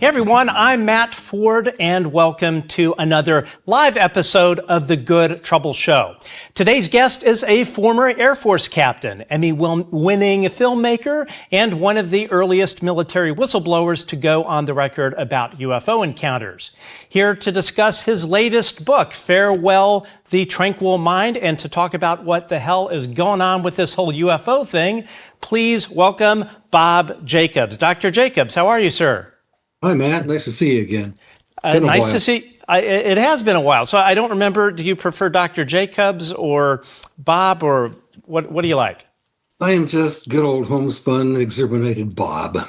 Hey everyone, I'm Matt Ford and welcome to another live episode of The Good Trouble Show. Today's guest is a former Air Force captain, Emmy-winning filmmaker, and one of the earliest military whistleblowers to go on the record about UFO encounters. Here to discuss his latest book, Farewell, The Tranquil Mind, and to talk about what the hell is going on with this whole UFO thing, please welcome Bob Jacobs. Dr. Jacobs, how are you, sir? Hi, Matt. Nice to see you again. Nice to see. It has been a while. So I don't remember. Do you prefer Dr. Jacobs or Bob, or what do you like? I am just good old homespun, exurbated Bob.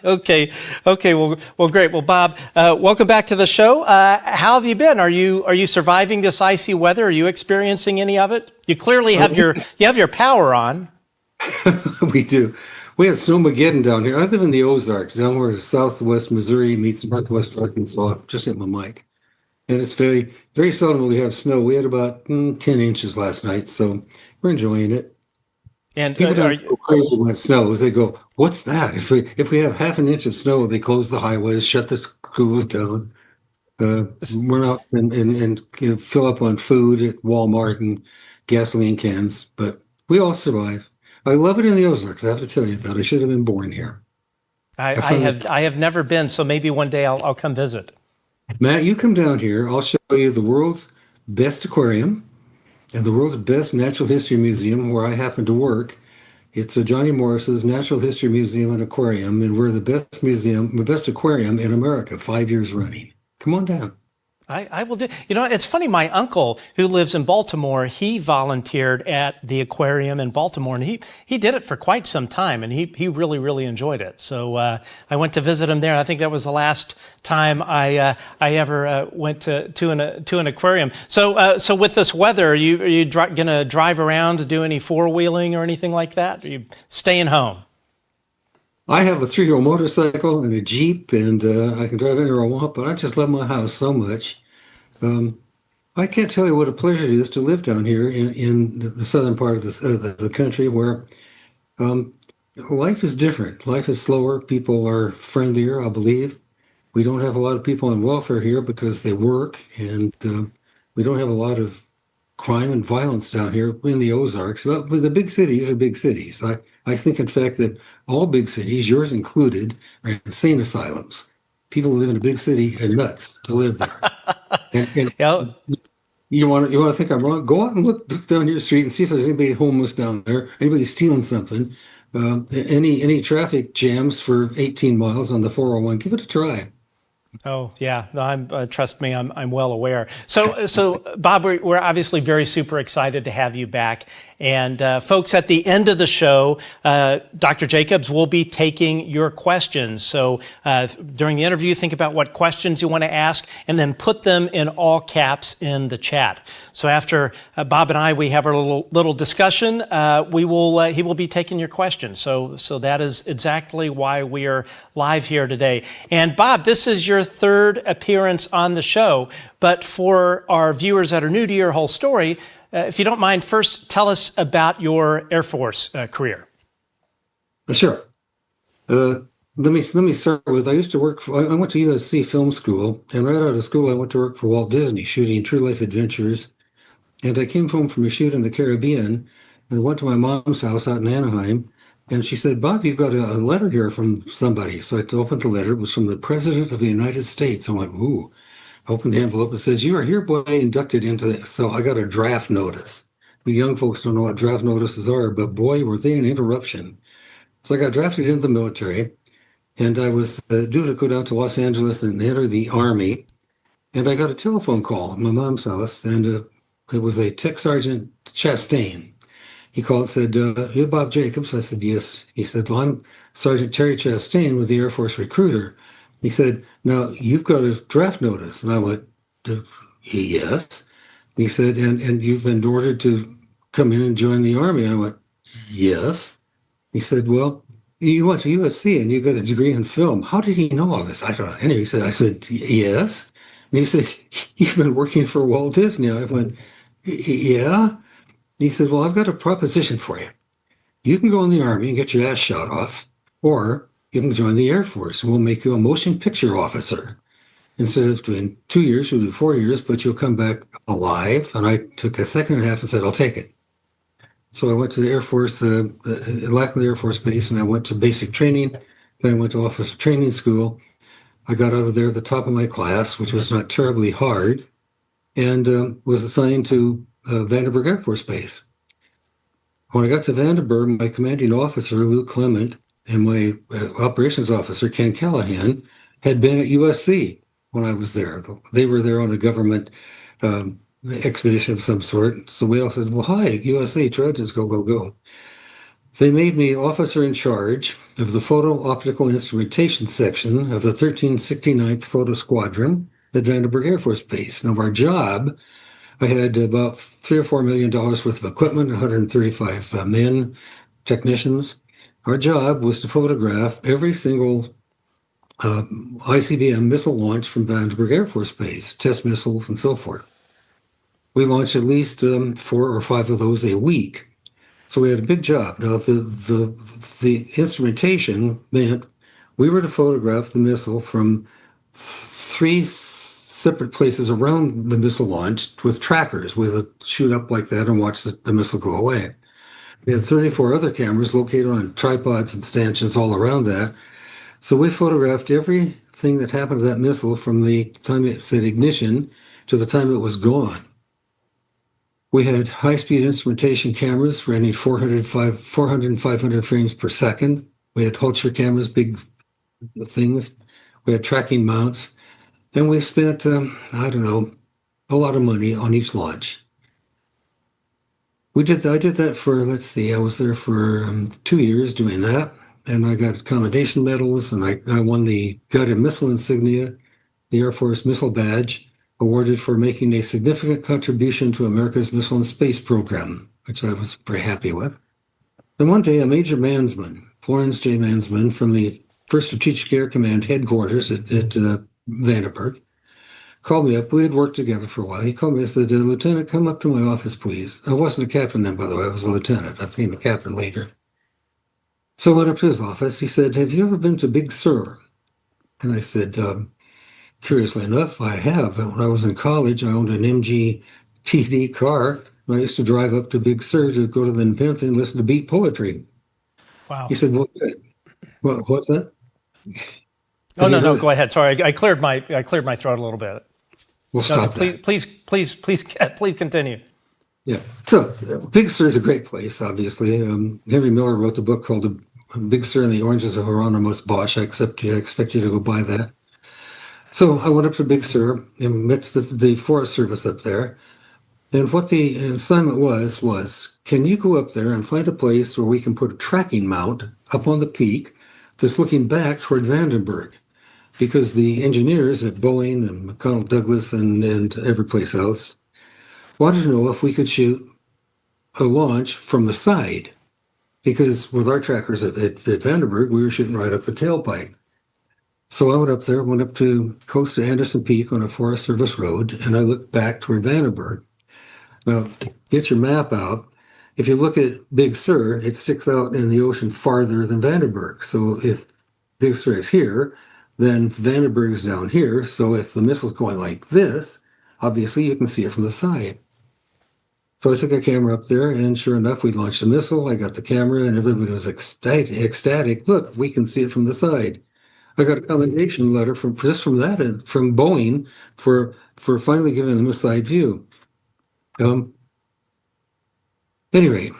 Okay. Well, great. Well, Bob, welcome back to the show. How have you been? Are you surviving this icy weather? Are you experiencing any of it? You clearly have your power on. We do. We have snowmageddon down here. I live in the Ozarks, down where southwest Missouri meets northwest Arkansas. Just hit my mic. And it's very, very seldom we have snow. We had about 10 inches last night, so we're enjoying it. And people don't go crazy when it snows. They go, "What's that?" If we have half an inch of snow, they close the highways, shut the schools down. We're out and fill up on food at Walmart and gasoline cans, but we all survive. I love it in the Ozarks. I have to tell you that. I should have been born here. I have never been, so maybe one day I'll come visit. Matt, you come down here. I'll show you the world's best aquarium and the world's best natural history museum where I happen to work. It's Johnny Morris's Natural History Museum and Aquarium, and we're the best aquarium in America, 5 years running. Come on down. I will do. You know, it's funny. My uncle, who lives in Baltimore, he volunteered at the aquarium in Baltimore, and he did it for quite some time, and he really enjoyed it. So I went to visit him there. I think that was the last time I ever went to an aquarium. So with this weather, are you gonna drive around to do any four-wheeling or anything like that? Are you staying home? I have a 3-wheel motorcycle and a Jeep, and I can drive anywhere I want, but I just love my house so much. I can't tell you what a pleasure it is to live down here in the southern part of the country where life is different. Life is slower. People are friendlier, I believe. We don't have a lot of people on welfare here because they work, and we don't have a lot of crime and violence down here in the Ozarks. But the big cities are big cities. I think, in fact, that all big cities, yours included, are insane asylums. People who live in a big city are nuts to live there. And Yeah. you want to think I'm wrong? Go out and look down your street and see if there's anybody homeless down there, anybody stealing something, any traffic jams for 18 miles on the 401. Give it a try. Oh yeah, no, trust me, I'm well aware. So Bob, we're obviously very super excited to have you back. And folks, at the end of the show, Dr. Jacobs will be taking your questions. So during the interview, think about what questions you want to ask, and then put them in all caps in the chat. So after Bob and we have our little discussion, he will be taking your questions. So that is exactly why we are live here today. And Bob, this is your third appearance on the show, but for our viewers that are new to your whole story, if you don't mind, first tell us about your Air Force career. Sure. Let me start with, I used to work I went to USC Film School, and right out of school I went to work for Walt Disney, shooting True Life Adventures. And I came home from a shoot in the Caribbean and went to my mom's house out in Anaheim, and she said, "Bob, you've got a letter here from somebody." So I opened the letter. It was from the President of the United States. I'm like, ooh. Opened the envelope. It says, "You are hereby inducted into this." So I got a draft notice. The young folks don't know what draft notices are, but boy, were they an interruption. So I got drafted into the military, and I was due to go down to Los Angeles and enter the Army. And I got a telephone call at my mom's house, and it was a Tech Sergeant Chastain. He called and said, "You're Bob Jacobs?" I said, "Yes." He said, "Well, I'm Sergeant Terry Chastain with the Air Force Recruiter." He said, "Now, you've got a draft notice." And I went, "Yes." He said, and you've been ordered to come in and join the Army. And I went, "Yes." He said, "Well, you went to USC and you got a degree in film. How did he know all this?" I don't know. Anyway, I said, "Yes." And he said, "You've been working for Walt Disney." I went, "Yeah." He said, "Well, I've got a proposition for you. You can go in the Army and get your ass shot off, or you can join the Air Force, and we'll make you a motion picture officer. Instead of doing 2 years, you'll do 4 years, but you'll come back alive. And I took a second and a half and said, I'll take it. So I went to the Air Force, Lackland Air Force Base, and I went to basic training. Then I went to officer training school. I got out of there at the top of my class, which was not terribly hard, and was assigned to Vandenberg Air Force Base. When I got to Vandenberg, my commanding officer, Lou Clement, and my operations officer, Ken Callahan, had been at USC when I was there. They were there on a government expedition of some sort. So we all said, well, hi, USC, Trojans, go, go, go. They made me officer in charge of the photo-optical instrumentation section of the 1369th Photo Squadron at Vandenberg Air Force Base. Now, our job, I had about $3 or $4 million worth of equipment, 135 men, technicians. Our job was to photograph every single ICBM missile launch from Vandenberg Air Force Base, test missiles and so forth. We launched at least 4 or 5 of those a week. So we had a big job. Now, the instrumentation meant we were to photograph the missile from 3 separate places around the missile launch with trackers. We would shoot up like that and watch the missile go away. We had 34 other cameras located on tripods and stanchions all around that. So we photographed everything that happened to that missile from the time it said ignition to the time it was gone. We had high-speed instrumentation cameras running 400 and 500 frames per second. We had Holter cameras, big things. We had tracking mounts. And we spent, a lot of money on each launch. I did that for, I was there for 2 years doing that. And I got commendation medals, and I won the Guided Missile Insignia, the Air Force Missile Badge, awarded for making a significant contribution to America's missile and space program, which I was very happy with. Then one day, a Major Mansman, Florence J. Mansman, from the 1st Strategic Air Command headquarters at Vandenberg, called me up. We had worked together for a while. He called me and said, Lieutenant, come up to my office, please. I wasn't a captain then, by the way. I was a lieutenant. I became a captain later. So I went up to his office. He said, have you ever been to Big Sur? And I said, curiously enough, I have. When I was in college, I owned an MG TD car, and I used to drive up to Big Sur to go to the Nepenthe and listen to beat poetry. Wow. He said, well, good. What's that? Oh, no, go ahead. Sorry, I cleared my throat a little bit. We'll stop that. Please continue. Yeah. So Big Sur is a great place, obviously. Henry Miller wrote the book called Big Sur and the Oranges of Hieronymus Bosch. I expect you to go buy that. So I went up to Big Sur and met the Forest Service up there. And what the assignment was, can you go up there and find a place where we can put a tracking mount up on the peak that's looking back toward Vandenberg? Because the engineers at Boeing and McConnell Douglas and every place else wanted to know if we could shoot a launch from the side. Because with our trackers at Vandenberg, we were shooting right up the tailpipe. So I went up there, went up to close to Anderson Peak on a Forest Service road, and I looked back toward Vandenberg. Now, get your map out. If you look at Big Sur, it sticks out in the ocean farther than Vandenberg. So if Big Sur is here, then Vandenberg is down here. So if the missile's going like this, obviously you can see it from the side. So I took a camera up there, and sure enough, we launched a missile. I got the camera, and everybody was ecstatic. Look, we can see it from the side. I got a commendation letter from Boeing for finally giving them a side view. Anyway,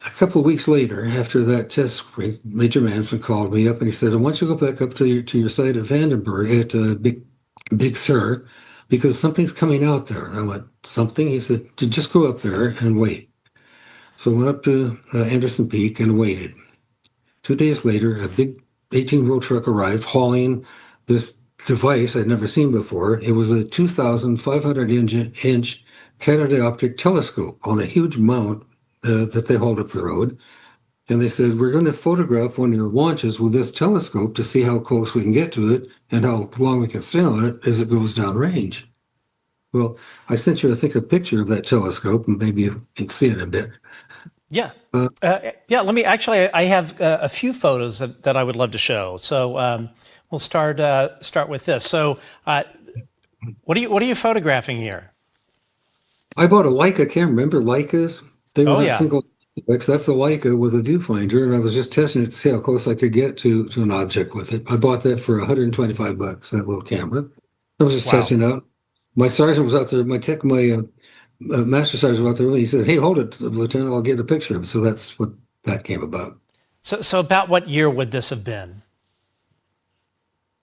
a couple of weeks later, after that test, Major Mansman called me up and he said, "I want you to go back up to your site at Vandenberg at Big Sur, because something's coming out there." And I went, "Something?" He said, "Just go up there and wait." So I went up to Anderson Peak and waited. 2 days later, a big 18-wheel truck arrived hauling this device I'd never seen before. It was a 2,500-inch catadioptric telescope on a huge mount that they hauled up the road. And they said, "We're going to photograph one of your launches with this telescope to see how close we can get to it and how long we can stay on it as it goes downrange." Well, I sent you, I think, a picture of that telescope, and maybe you can see it a bit. Yeah. Yeah, let me actually, I have a few photos that I would love to show. So we'll start with this. So what are you photographing here? I bought a Leica camera. Remember Leicas? They were Oh not yeah. single. That's a Leica with a viewfinder, and I was just testing it to see how close I could get to an object with it. I bought that for $125. That little camera. I was just Wow. testing it out. My sergeant was out there. My master sergeant was out there. And he said, "Hey, hold it, Lieutenant. I'll get a picture of it." So that's what that came about. So about what year would this have been?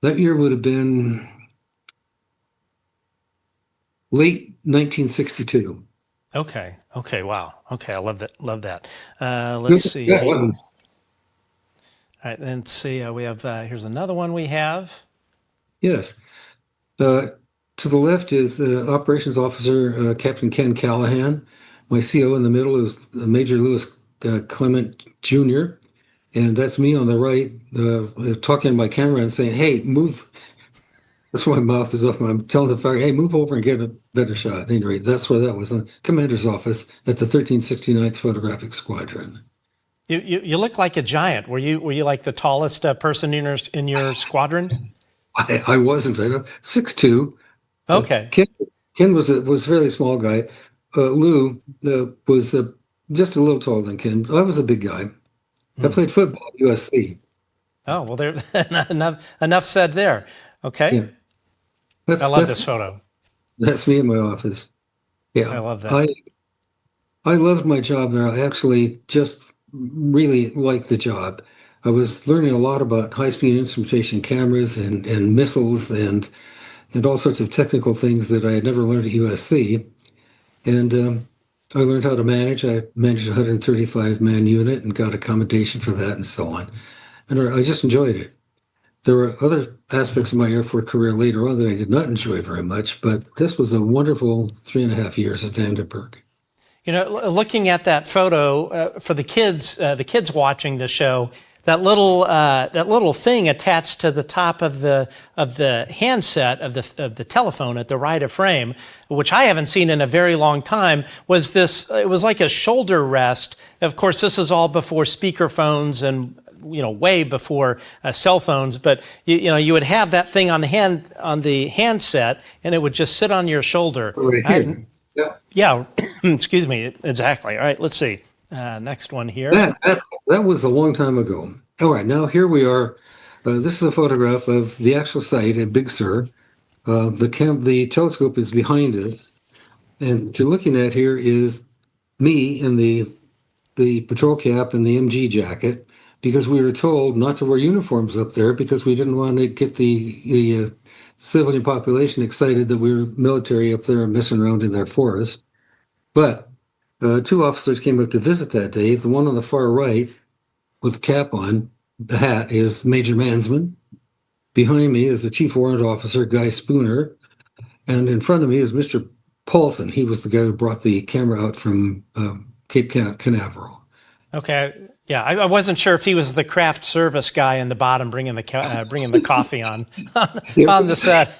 That year would have been late 1962. Okay. Okay. Wow. Okay. I love that. Love that. Let's see. Yeah, All right. Let's see. We have, here's another one we have. yes. To the left is Operations Officer Captain Ken Callahan. My CO in the middle is Major Lewis Clement Jr. And that's me on the right, talking to my camera and saying, "Hey, move." That's why my mouth is open. I'm telling the fire, "Hey, move over and get a better shot." At any rate, that's where that was, in Commander's office at the 1369th Photographic Squadron. You look like a giant. Were you like the tallest person in your squadron? I wasn't, 6'2". Okay. Ken was was a fairly small guy. Lou was just a little taller than Ken. I was a big guy. I played football at USC. Oh, well, there enough said there. Okay. Yeah, that's I love this photo. that's me in my office. I Yeah, love that. I loved my job there. I actually just really liked the job. I was learning a lot about high-speed instrumentation cameras and missiles and all sorts of technical things that I had never learned at USC. And I learned how to manage. I managed a 135-man unit and got accommodation for that and so on. And I just enjoyed it. There were other aspects of my Air Force career later on that I did not enjoy very much, but this was a wonderful 3.5 years at Vandenberg. Looking at that photo for the kids watching the show, that little thing attached to the top of the handset of the telephone at the right of frame, which I haven't seen in a very long time, was this. It was like a shoulder rest. Of course, this is all before speakerphones and way before cell phones. But you would have that thing on the handset, and it would just sit on your shoulder. Right here. Yeah. Excuse me. Exactly. All right. Let's see. Next one here. That was a long time ago. All right, now here we are. This is a photograph of the actual site at Big Sur. The telescope is behind us, and what you're looking at here is me in the patrol cap and the MG jacket, because we were told not to wear uniforms up there because we didn't want to get the civilian population excited that we were military up there and messing around in their forest. But two officers came up to visit that day. The one on the far right with the cap on, the hat, is Major Mansman. Behind me is the Chief Warrant Officer, Guy Spooner. And in front of me is Mr. Paulson. He was the guy who brought the camera out from Cape Canaveral. Okay. Yeah, I wasn't sure if he was the craft service guy in the bottom bringing the coffee on the set.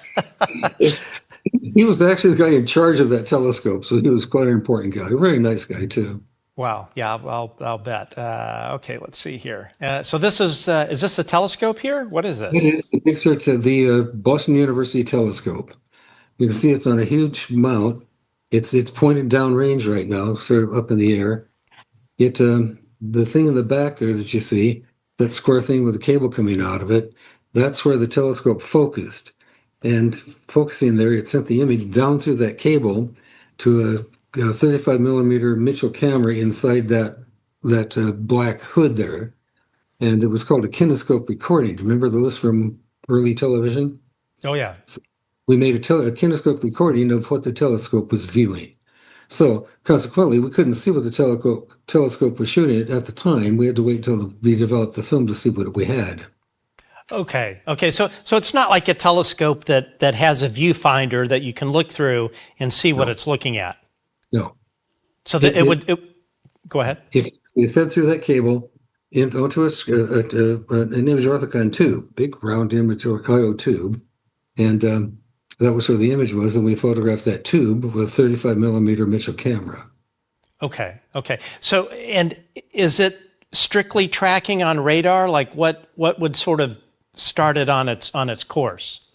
He was actually the guy in charge of that telescope, so he was quite an important guy. A very nice guy, too. Wow. Yeah, I'll bet. Okay, let's see here. So this is this a telescope here? What is this? It is the Big Sur, the Boston University telescope. You can see it's on a huge mount. It's pointed downrange right now, sort of up in the air. The thing in the back there that you see, that square thing with the cable coming out of it, that's where the telescope focused. And focusing there, it sent the image down through that cable to a 35 millimeter Mitchell camera inside that black hood there. And it was called a kinescope recording. Do you remember those from early television? Oh, yeah. We made a kinescope recording of what the telescope was viewing. So consequently, we couldn't see what the telescope was shooting at the time. We had to wait until we developed the film to see what we had. Okay. So it's not like a telescope that has a viewfinder that you can look through and see what it's looking at. No. So that it would go ahead. It fed through that cable onto an image orthicon tube, big round image IO tube, and that was where the image was. And we photographed that tube with a 35 millimeter Mitchell camera. Okay. Okay. So, and is it strictly tracking on radar? Like what would sort of start it on its course?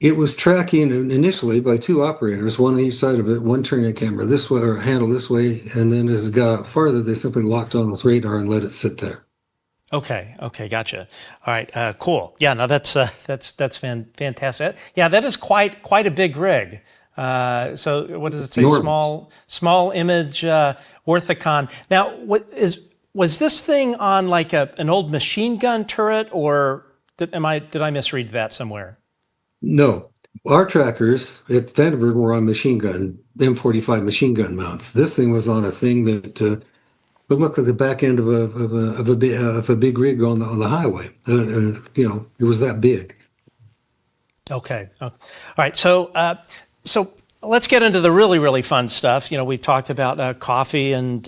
It was tracking initially by two operators, one on each side of it, one turning the camera this way or handle this way, and then as it got out farther, they simply locked on with radar and let it sit there. Okay. Okay. Gotcha. All right. Cool. Yeah. No, that's fantastic. Yeah, that is quite a big rig. So what does it say? Enormous. Small image orthicon. Now, was this thing on like an old machine gun turret, or did I misread that somewhere? No, our trackers at Vandenberg were on machine gun, M45 machine gun mounts. This thing was on a thing that would look like the back end of a big rig on the highway. It was that big. Okay. Oh, all right. So let's get into the really fun stuff. You know, we've talked about coffee and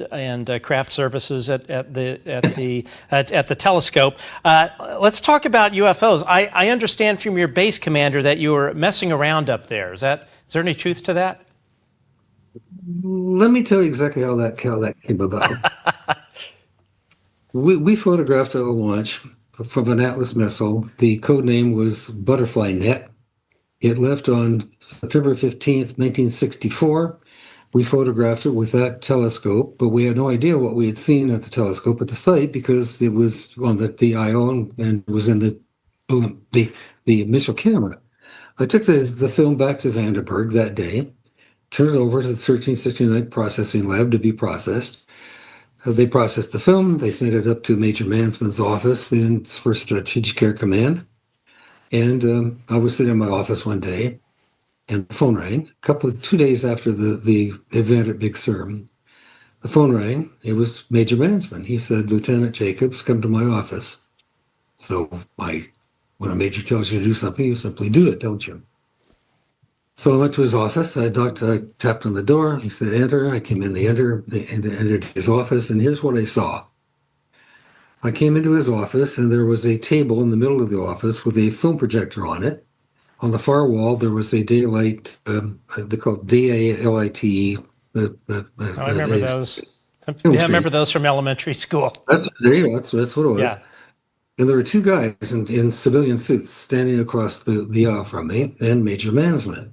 craft services at the telescope. Let's talk about UFOs. I understand from your base commander that you were messing around up there. Is there any truth to that? Let me tell you exactly how that came about. We photographed a launch from an Atlas missile. The code name was Butterfly Net. It left on September 15th, 1964. We photographed it with that telescope, but we had no idea what we had seen at the telescope at the site because it was on the IO and was in the initial camera. I took the film back to Vandenberg that day, turned it over to the 1369 processing lab to be processed. They processed the film. They sent it up to Major Mansman's office for Strategic Air Command. And I was sitting in my office one day, and the phone rang. 2 days after the event at Big Sur, the phone rang. It was Major Mansman. He said, "Lieutenant Jacobs, come to my office." So when a major tells you to do something, you simply do it, don't you? So I went to his office. I tapped on the door. He said, "Enter." I came in. They entered his office, and here's what I saw. I came into his office, and there was a table in the middle of the office with a film projector on it. On the far wall, there was a daylight, they call it DALITE. I remember those. Yeah, I remember those from elementary school. There you go. That's what it was. Yeah. And there were two guys in civilian suits standing across the aisle from me, and Major Mansman.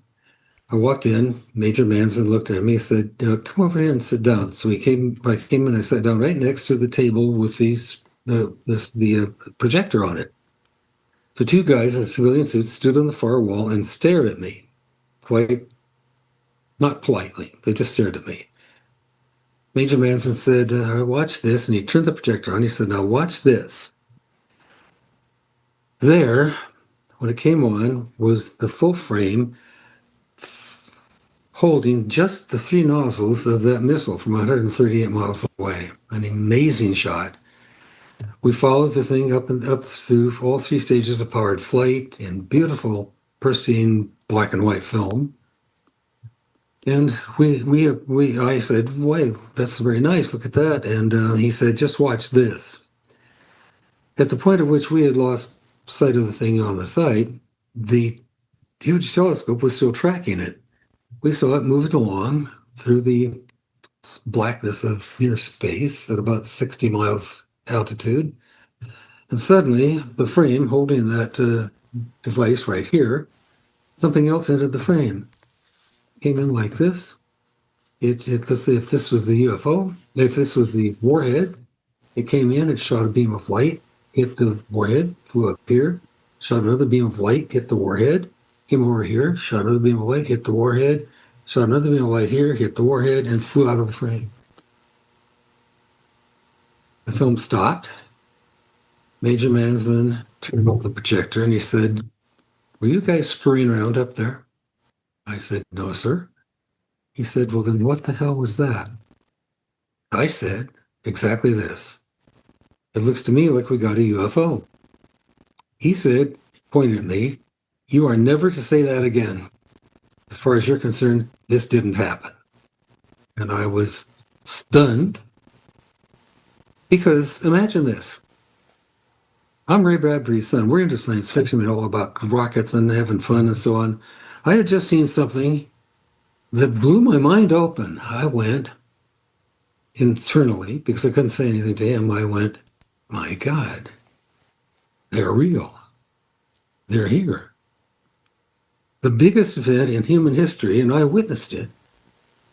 I walked in. Major Mansman looked at me and said, "Come over here and sit down." So I came and I sat down right next to the table with the projector on it. The two guys in civilian suits stood on the far wall and stared at me, quite not politely. They just stared at me. Major Mansman said, "Watch this," and he turned the projector on. He said, "Now watch this." There, when it came on, was the full frame holding just the three nozzles of that missile from 138 miles away. An amazing shot. We followed the thing up through all three stages of powered flight in beautiful, pristine black and white film. And I said, "Wait, that's very nice. Look at that." And he said, "Just watch this." At the point at which we had lost sight of the thing on the site, the huge telescope was still tracking it. We saw it moving along through the blackness of near space at about 60 miles altitude. And suddenly, the frame holding that device right here, something else entered the frame. Came in like this. Let's say if this was the UFO, if this was the Warhead, it came in, it shot a beam of light, hit the Warhead, flew up here, shot another beam of light, hit the Warhead, came over here, shot another beam of light, hit the Warhead, shot another beam of light here, hit the Warhead, and flew out of the frame. The film stopped. Major Mansman turned off the projector and he said, "Were you guys scurrying around up there?" I said, "No, sir." He said, "Well, then what the hell was that?" I said, "Exactly this. It looks to me like we got a UFO." He said, pointing at me, "You are never to say that again. As far as you're concerned, this didn't happen." And I was stunned because imagine this. I'm Ray Bradbury's son. We're into science fiction, all about rockets and having fun and so on. I had just seen something that blew my mind open. I went, internally, because I couldn't say anything to him, I went, my God, they're real. They're here. The biggest event in human history, and I witnessed it.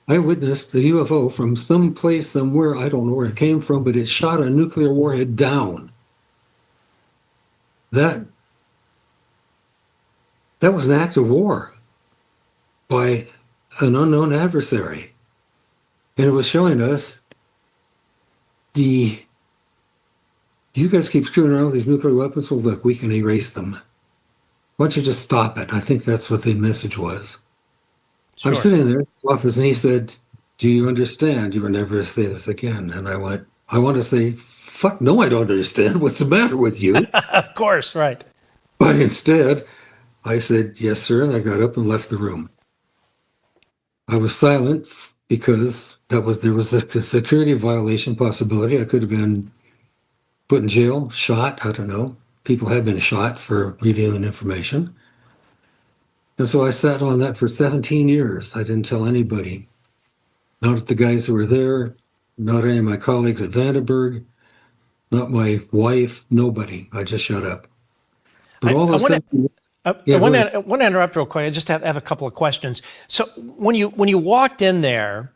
I witnessed the UFO from some place somewhere, I don't know where it came from, but it shot a nuclear warhead down. That was an act of war by an unknown adversary. And it was showing us you guys keep screwing around with these nuclear weapons? Well, look, we can erase them. Why don't you just stop it? I think that's what the message was. Sure. I'm sitting there in his office, and he said, do you understand? You will never say this again. And I went, I want to say, fuck no, I don't understand. What's the matter with you? Of course, right. But instead, I said, yes, sir, and I got up and left the room. I was silent because there was a security violation possibility. I could have been put in jail, shot, I don't know. People had been shot for revealing information. And so I sat on that for 17 years. I didn't tell anybody. Not the guys who were there, not any of my colleagues at Vandenberg, not my wife, nobody. I just shut up. But all of a sudden, I want to interrupt real quick. I just have a couple of questions. So when you walked in there,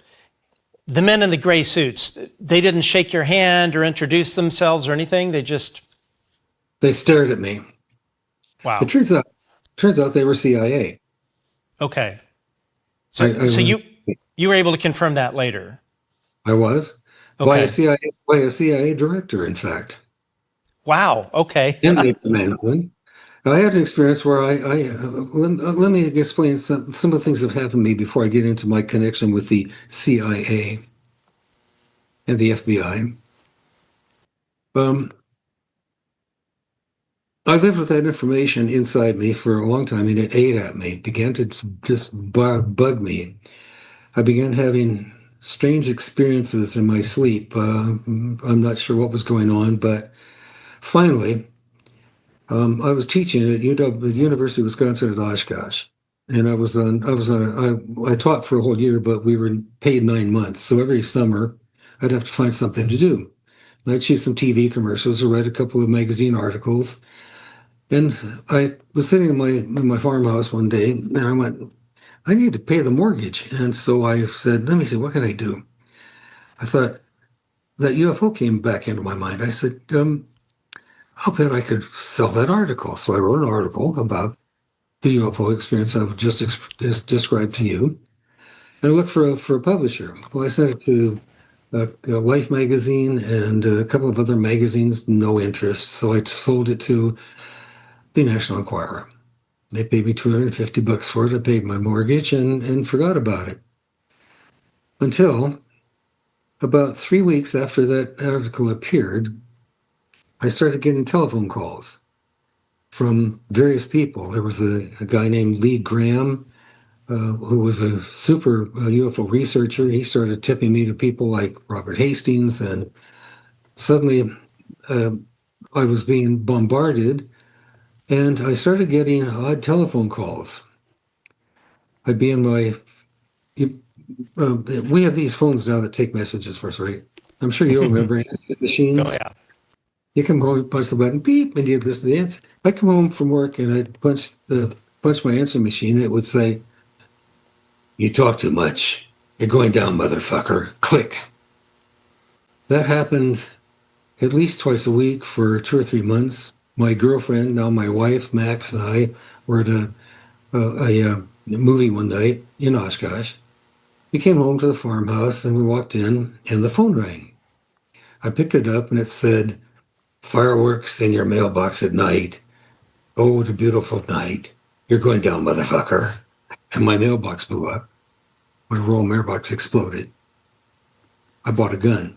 the men in the gray suits, they didn't shake your hand or introduce themselves or anything? They stared at me. Wow. It turns out they were CIA. Okay. So you were able to confirm that later? I was. Okay. By a CIA director, in fact. Wow. Okay. And the commandant. I had an experience where let me explain some of the things that have happened to me before I get into my connection with the CIA and the FBI. I lived with that information inside me for a long time, and it ate at me, began to just bug me. I began having strange experiences in my sleep. I'm not sure what was going on, but finally, I was teaching at the University of Wisconsin at Oshkosh, and I taught for a whole year, but we were paid 9 months. So every summer, I'd have to find something to do. And I'd shoot some TV commercials or write a couple of magazine articles. And I was sitting in my farmhouse one day, and I went, I need to pay the mortgage. And so I said, let me see, what can I do? I thought that UFO came back into my mind. I said, I'll bet I could sell that article. So I wrote an article about the UFO experience I've just described to you. And I looked for a publisher. Well, I sent it to Life magazine and a couple of other magazines, no interest. So I sold it to the National Enquirer. They paid me $250 for it. I paid my mortgage and forgot about it. Until about 3 weeks after that article appeared, I started getting telephone calls from various people. There was a guy named Lee Graham, who was a super UFO researcher. He started tipping me to people like Robert Hastings, and suddenly I was being bombarded, and I started getting odd telephone calls. I'd be in we have these phones now that take messages for us, right? I'm sure you'll remember machines. Oh, yeah. You come home, you punch the button, beep, and you listen to the answer. I come home from work and I'd punch my answering machine, and it would say, "You talk too much. You're going down, motherfucker." Click. That happened at least twice a week for 2 or 3 months. My girlfriend, now my wife, Max, and I were at a movie one night in Oshkosh. We came home to the farmhouse and we walked in, and the phone rang. I picked it up and it said, "Fireworks in your mailbox at night. Oh, what a beautiful night. You're going down, motherfucker." And my mailbox blew up. My roll mailbox exploded. I bought a gun.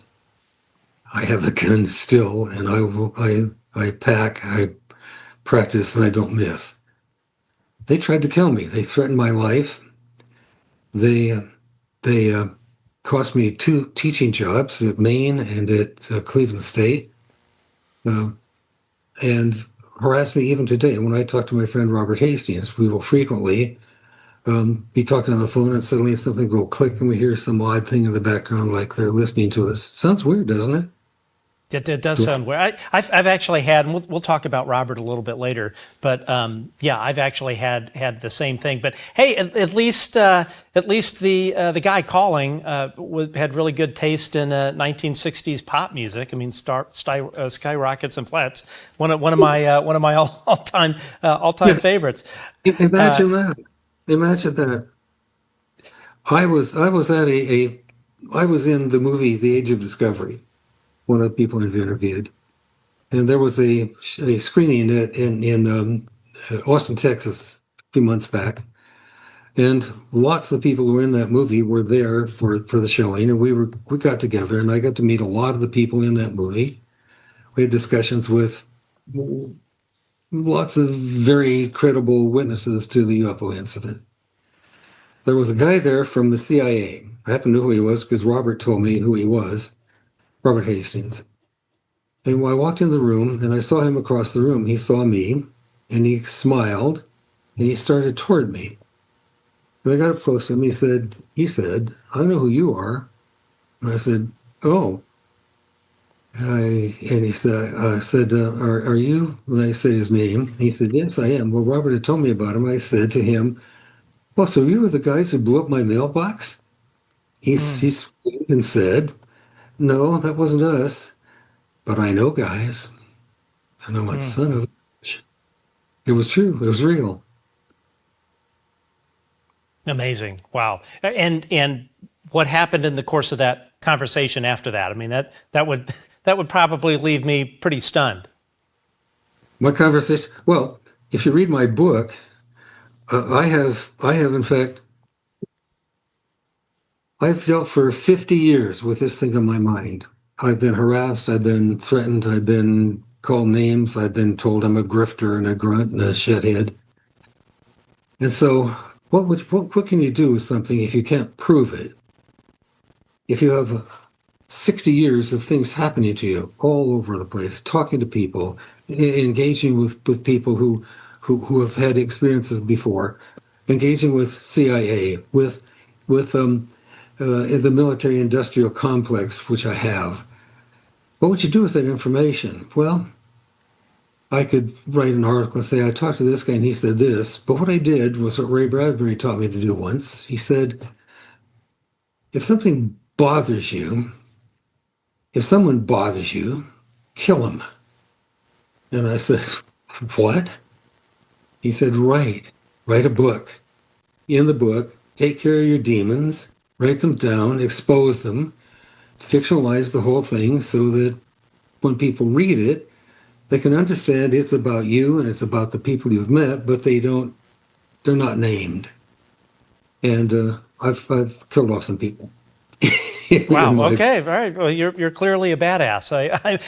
I have the gun still, and I pack, I practice, and I don't miss. They tried to kill me. They threatened my life. They cost me 2 teaching jobs at Maine and at Cleveland State. And harass me even today. When I talk to my friend Robert Hastings, we will frequently be talking on the phone and suddenly something go click and we hear some odd thing in the background like they're listening to us. Sounds weird, doesn't it? It does sound weird. I've actually had, and we'll talk about Robert a little bit later, but yeah, I've actually had the same thing. But hey, at least the guy calling had really good taste in 1960s pop music. I mean, Skyrockets and Flats, one of my all-time Yeah. favorites. Imagine that. Imagine that. I was at I was in the movie The Age of Discovery, one of the people I've interviewed, and there was a screening in Austin, Texas, a few months back, and lots of people who were in that movie were there for the showing, and we got together, and I got to meet a lot of the people in that movie. We had discussions with lots of very credible witnesses to the UFO incident. There was a guy there from the CIA. I happen to know who he was because Robert told me who he was, Robert Hastings. And when I walked in the room and I saw him across the room, he saw me and he smiled and he started toward me. And I got up close to him. He said, I know who you are. And I said, oh. And he said, are you? And I said his name. He said, yes, I am. Well, Robert had told me about him. I said to him, well, so you were the guys who blew up my mailbox? He smiled and said, no, that wasn't us. But I know guys. And I'm like, son of a bitch. It was true. It was real. Amazing. Wow. And what happened in the course of that conversation after that? I mean, that would probably leave me pretty stunned. My conversation, well, if you read my book, I have in fact, I've dealt for 50 years with this thing on my mind. I've been harassed, I've been threatened, I've been called names, I've been told I'm a grifter and a grunt and a shithead. And so what can you do with something if you can't prove it? If you have 60 years of things happening to you all over the place, talking to people, engaging with people who have had experiences before, engaging with CIA, with the military industrial complex, which I have. What would you do with that information? Well, I could write an article and say, I talked to this guy and he said this, but what I did was what Ray Bradbury taught me to do once. He said, if something bothers you, if someone bothers you, kill him. And I said, what? He said, write a book. In the book, take care of your demons, write them down, expose them, fictionalize the whole thing so that when people read it, they can understand it's about you and it's about the people you've met, but they're not named. And I've killed off some people. Wow. Okay. All right. Well, you're clearly a badass.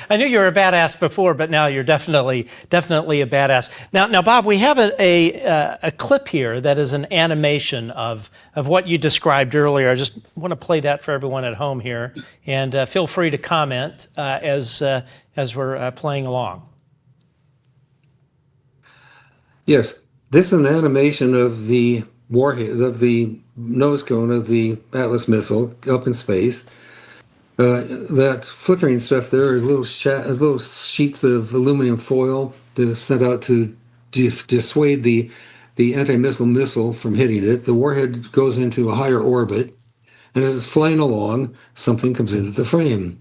I knew you were a badass before, but now you're definitely a badass. Now, Bob, we have a clip here that is an animation of what you described earlier. I just want to play that for everyone at home here, and feel free to comment as we're playing along. Yes, this is an animation of the warhead, of the nose cone of the Atlas missile up in space. That flickering stuff there are little sheets of aluminum foil that are sent out to dissuade the anti-missile from hitting it. The warhead goes into a higher orbit, and as it's flying along, something comes into the frame.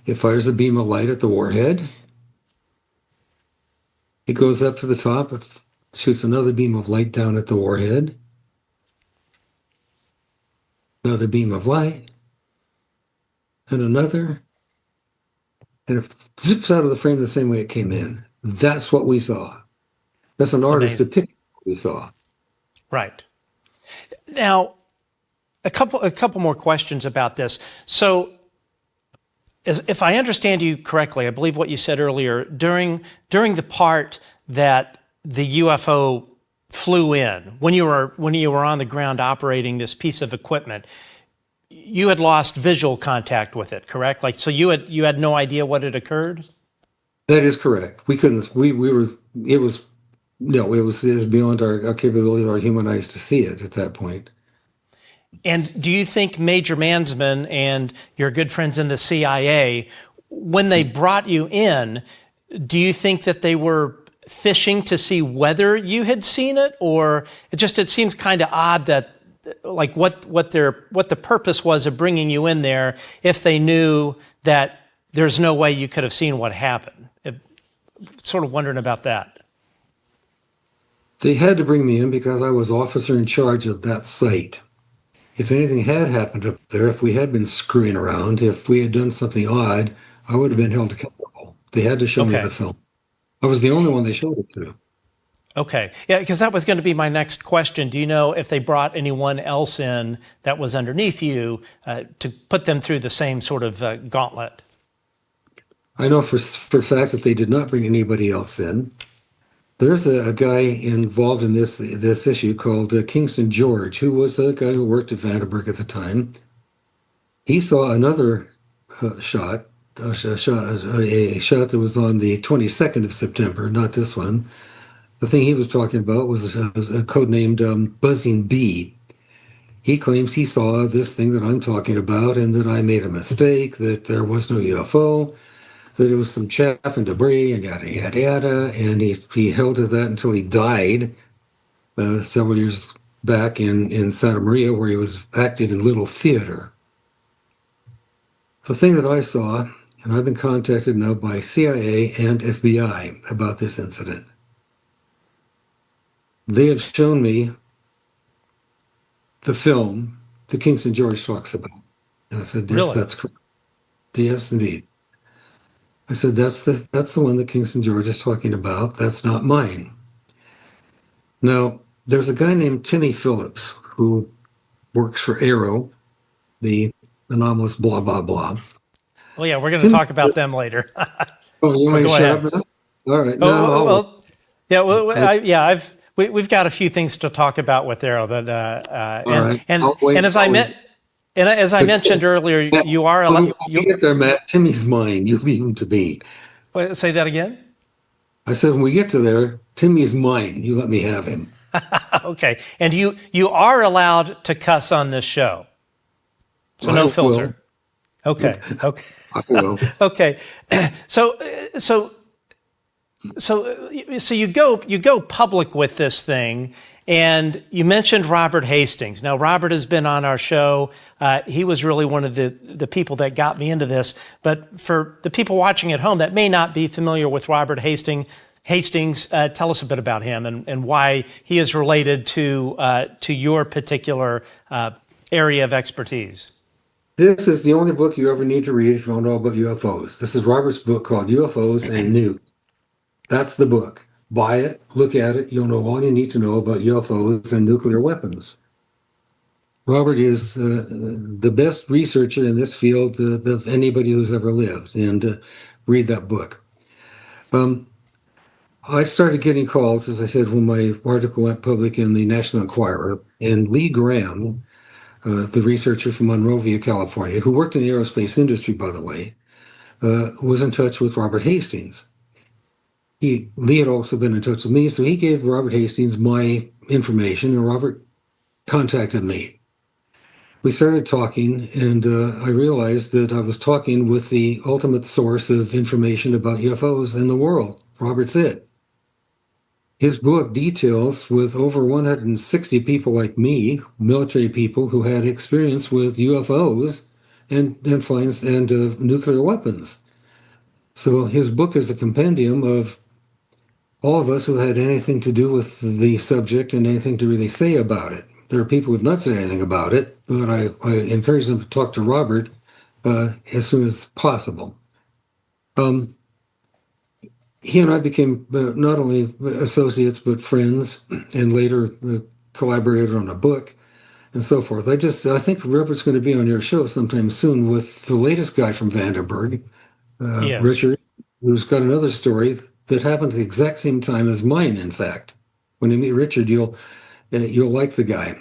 It fires a beam of light at the warhead. It goes up to the top, it shoots another beam of light down at the warhead. Another beam of light, and another, and it zips out of the frame the same way it came in. That's what we saw. That's an artist depicting what we saw. Right. Now, a couple more questions about this. So, if I understand you correctly, I believe what you said earlier, during the part that the UFO flew in, when you were on the ground operating this piece of equipment, you had lost visual contact with it, correct? Like, so you had no idea what had occurred? That is correct. We couldn't. We were. It was No, it was beyond our capability of our human eyes to see it at that point. And do you think Major Mansman and your good friends in the CIA, when they brought you in, do you think that they were fishing to see whether you had seen it, or it seems kind of odd that like what the purpose was of bringing you in there if they knew that there's no way you could have seen what happened? Sort of wondering about that. They had to bring me in because I was officer in charge of that site. If anything had happened up there, if we had been screwing around, if we had done something odd, I would have been held accountable. They had to show me the film. I was the only one they showed it to. Okay. Yeah, because that was going to be my next question. Do you know if they brought anyone else in that was underneath you to put them through the same sort of gauntlet? I know for a fact that they did not bring anybody else in. There's a guy involved in this issue called Kingston George, who was a guy who worked at Vandenberg at the time. He saw another shot that was on the 22nd of September, not this one. The thing he was talking about was a code named Buzzing Bee. He claims he saw this thing that I'm talking about and that I made a mistake, that there was no UFO, that it was some chaff and debris and yada, yada, yada. And he held to that until he died several years back in Santa Maria, where he was acting in Little Theater. The thing that I saw, and I've been contacted now by CIA and FBI about this incident. They have shown me the film that Kingston George talks about. And I said, yes, Really? That's correct. Yes, indeed. I said, that's the one that Kingston George is talking about. That's not mine. Now, there's a guy named Tim Phillips who works for AARO, the anomalous blah, blah, blah. Well, yeah, we're going to talk about them later. Oh, you want me to shut up now? All right. We've got a few things to talk about with AARO. As I mentioned earlier, Matt, you are allowed. You get there, Matt. Timmy's mine. You leave him to be. Say that again. I said, when we get to there, Timmy's mine. You let me have him. Okay, and you are allowed to cuss on this show, so no filter. Okay. Okay. I will. Okay. So you go public with this thing, and you mentioned Robert Hastings. Now, Robert has been on our show. He was really one of the people that got me into this. But for the people watching at home that may not be familiar with Robert Hastings, tell us a bit about him and why he is related to your particular area of expertise. This is the only book you ever need to read if you want to know about UFOs. This is Robert's book called UFOs and Nukes. That's the book. Buy it, look at it. You'll know all you need to know about UFOs and nuclear weapons. Robert is the best researcher in this field of anybody who's ever lived, and read that book. I started getting calls, as I said, when my article went public in the National Enquirer, and Lee Graham, the researcher from Monrovia, California, who worked in the aerospace industry, by the way, was in touch with Robert Hastings. Lee had also been in touch with me, so he gave Robert Hastings my information, and Robert contacted me. We started talking, and I realized that I was talking with the ultimate source of information about UFOs in the world. Robert's it. His book details with over 160 people like me, military people who had experience with UFOs and flying and nuclear weapons. So his book is a compendium of all of us who had anything to do with the subject and anything to really say about it. There are people who have not said anything about it, but I encourage them to talk to Robert as soon as possible. He and I became not only associates, but friends, and later collaborated on a book and so forth. I think Robert's going to be on your show sometime soon with the latest guy from Vandenberg, Yes. Richard, who's got another story that happened at the exact same time as mine, in fact. When you meet Richard, you'll like the guy.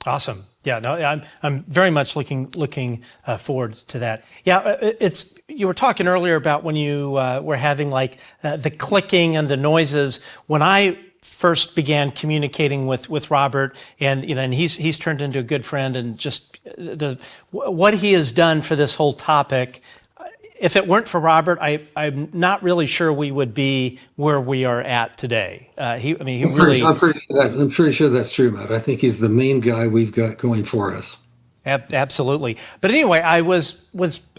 Awesome. Yeah, no, I'm very much looking forward to that. Yeah, it's you were talking earlier about when you were having like the clicking and the noises. When I first began communicating with Robert, and and he's turned into a good friend, and just what he has done for this whole topic. If it weren't for Robert, I'm not really sure we would be where we are at today. He really. I'm pretty sure that's true, Matt. I think he's the main guy we've got going for us. Absolutely. But anyway, I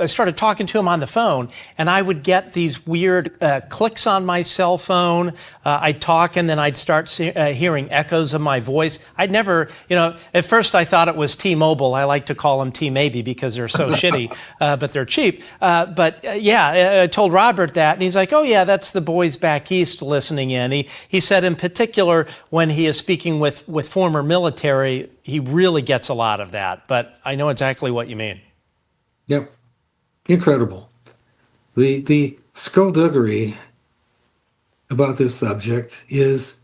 started talking to him on the phone, and I would get these weird clicks on my cell phone. I'd talk, and then I'd start hearing echoes of my voice. I'd never, at first I thought it was T-Mobile. I like to call them T-Maybe because they're so shitty, but they're cheap. I told Robert that, and he's like, "Oh yeah, that's the boys back east listening in." He said in particular when he is speaking with former military, he really gets a lot of that, but I know exactly what you mean. Yep. Incredible. The skullduggery about this subject is,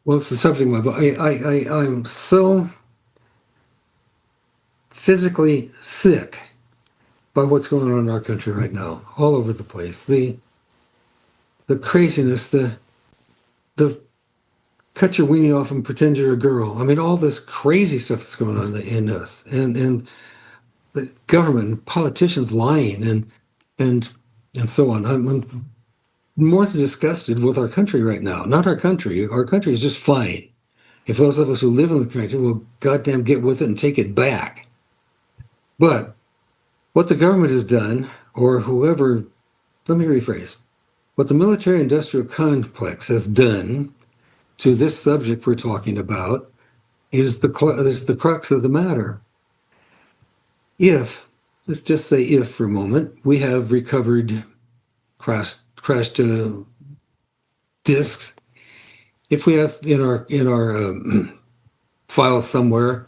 well, it's the subject of my book. I'm so physically sick by what's going on in our country right now, all over the place. The craziness, the cut your weenie off and pretend you're a girl. I mean, all this crazy stuff that's going on in us, and the government and politicians lying and so on. I'm more than disgusted with our country right now. Not our country. Our country is just fine. If those of us who live in the country will goddamn get with it and take it back. But what the government has done, or whoever, let me rephrase, what the military-industrial complex has done to this subject we're talking about is the crux of the matter. If, let's just say if for a moment, we have recovered crashed disks, if we have in our files somewhere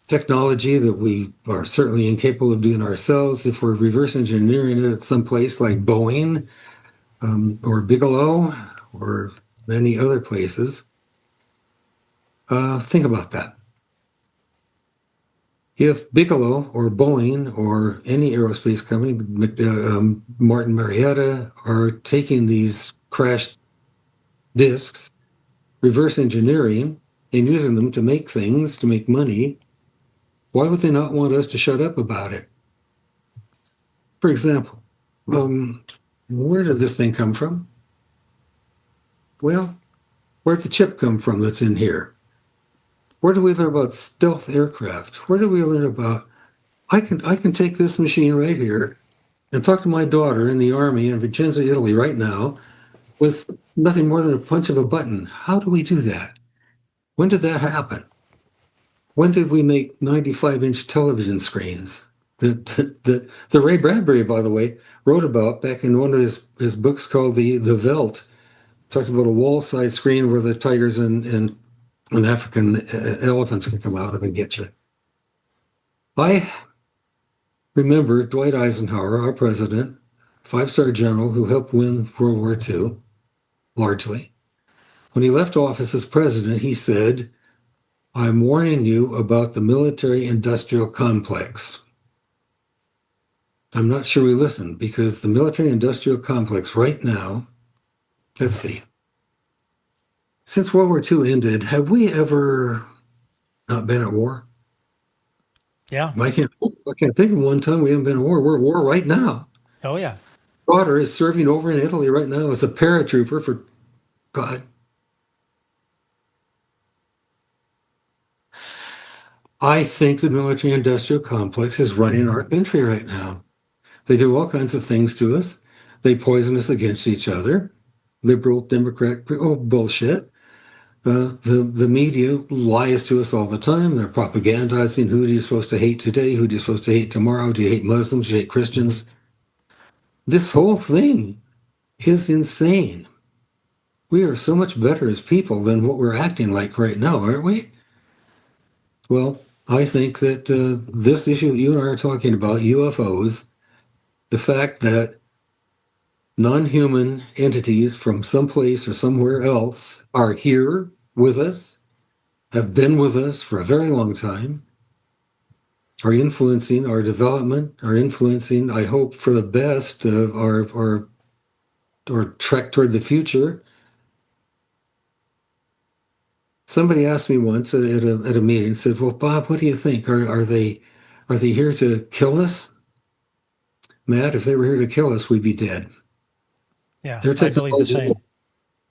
technology that we are certainly incapable of doing ourselves, if we're reverse engineering it at some place like Boeing or Bigelow or many other places, think about that. If Bigelow or Boeing or any aerospace company, Martin Marietta, are taking these crashed disks, reverse engineering, and using them to make things, to make money, why would they not want us to shut up about it? For example, where did this thing come from? Well, where'd the chip come from that's in here? Where do we learn about stealth aircraft? Where do we learn about, I can take this machine right here and talk to my daughter in the Army in Vicenza, Italy right now with nothing more than a punch of a button. How do we do that? When did that happen? When did we make 95-inch television screens that Ray Bradbury, by the way, wrote about back in one of his books called The Veldt? Talked about a wall-side screen where the tigers and African elephants can come out of and get you. I remember Dwight Eisenhower, our president, five-star general who helped win World War II, largely. When he left office as president, he said, "I'm warning you about the military-industrial complex." I'm not sure we listened, because the military-industrial complex right now, let's see, since World War II ended, have we ever not been at war? Yeah. I can't think of one time we haven't been at war. We're at war right now. Oh yeah. Daughter is serving over in Italy right now as a paratrooper for God. I think the military-industrial complex is running our country right now. They do all kinds of things to us. They poison us against each other. Liberal, Democrat, bullshit. The media lies to us all the time. They're propagandizing who you're supposed to hate today, who you're supposed to hate tomorrow. Do you hate Muslims? Do you hate Christians? This whole thing is insane. We are so much better as people than what we're acting like right now, aren't we? Well, I think that this issue that you and I are talking about, UFOs, the fact that non-human entities from someplace or somewhere else are here with us, have been with us for a very long time, are influencing our development, are influencing, I hope, for the best of our trek toward the future. Somebody asked me once at a meeting, said, "Well, Bob, what do you think? Are they here to kill us?" Matt, if they were here to kill us, we'd be dead. Yeah, Their I believe the technology, same.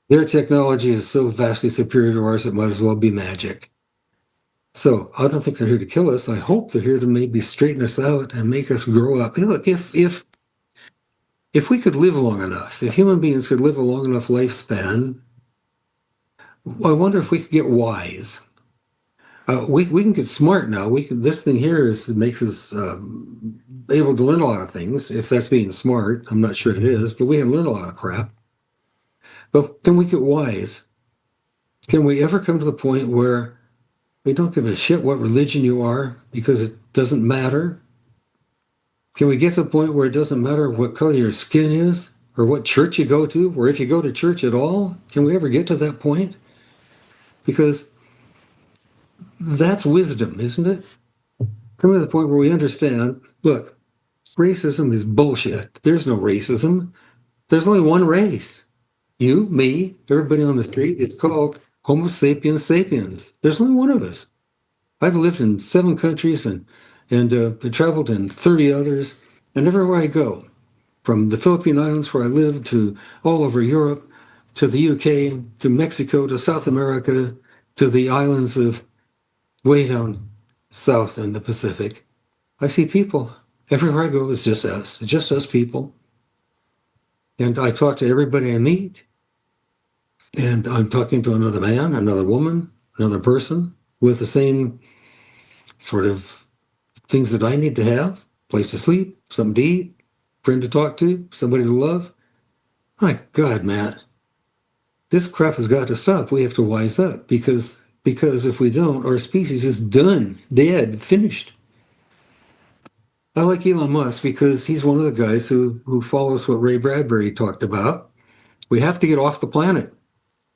their technology is so vastly superior to ours, it might as well be magic. So I don't think they're here to kill us. I hope they're here to maybe straighten us out and make us grow up. Hey, look, if we could live long enough, if human beings could live a long enough lifespan, I wonder if we could get wise. We can get smart now. This thing here makes us able to learn a lot of things. If that's being smart, I'm not sure it is, but we can learn a lot of crap. But can we get wise? Can we ever come to the point where we don't give a shit what religion you are because it doesn't matter? Can we get to the point where it doesn't matter what color your skin is or what church you go to, or if you go to church at all? Can we ever get to that point? Because that's wisdom, isn't it? Come to the point where we understand, look, racism is bullshit. There's no racism. There's only one race. You, me, everybody on the street. It's called Homo sapiens sapiens. There's only one of us. I've lived in 7 countries and traveled in 30 others. And everywhere I go, from the Philippine Islands where I lived to all over Europe, to the UK, to Mexico, to South America, to the islands of way down south in the Pacific, I see people. Everywhere I go, it's just us people. And I talk to everybody I meet. And I'm talking to another man, another woman, another person with the same sort of things that I need to have: place to sleep, something to eat, friend to talk to, somebody to love. My God, Matt, this crap has got to stop. We have to wise up because if we don't, our species is done, dead, finished. I like Elon Musk because he's one of the guys who follows what Ray Bradbury talked about. We have to get off the planet.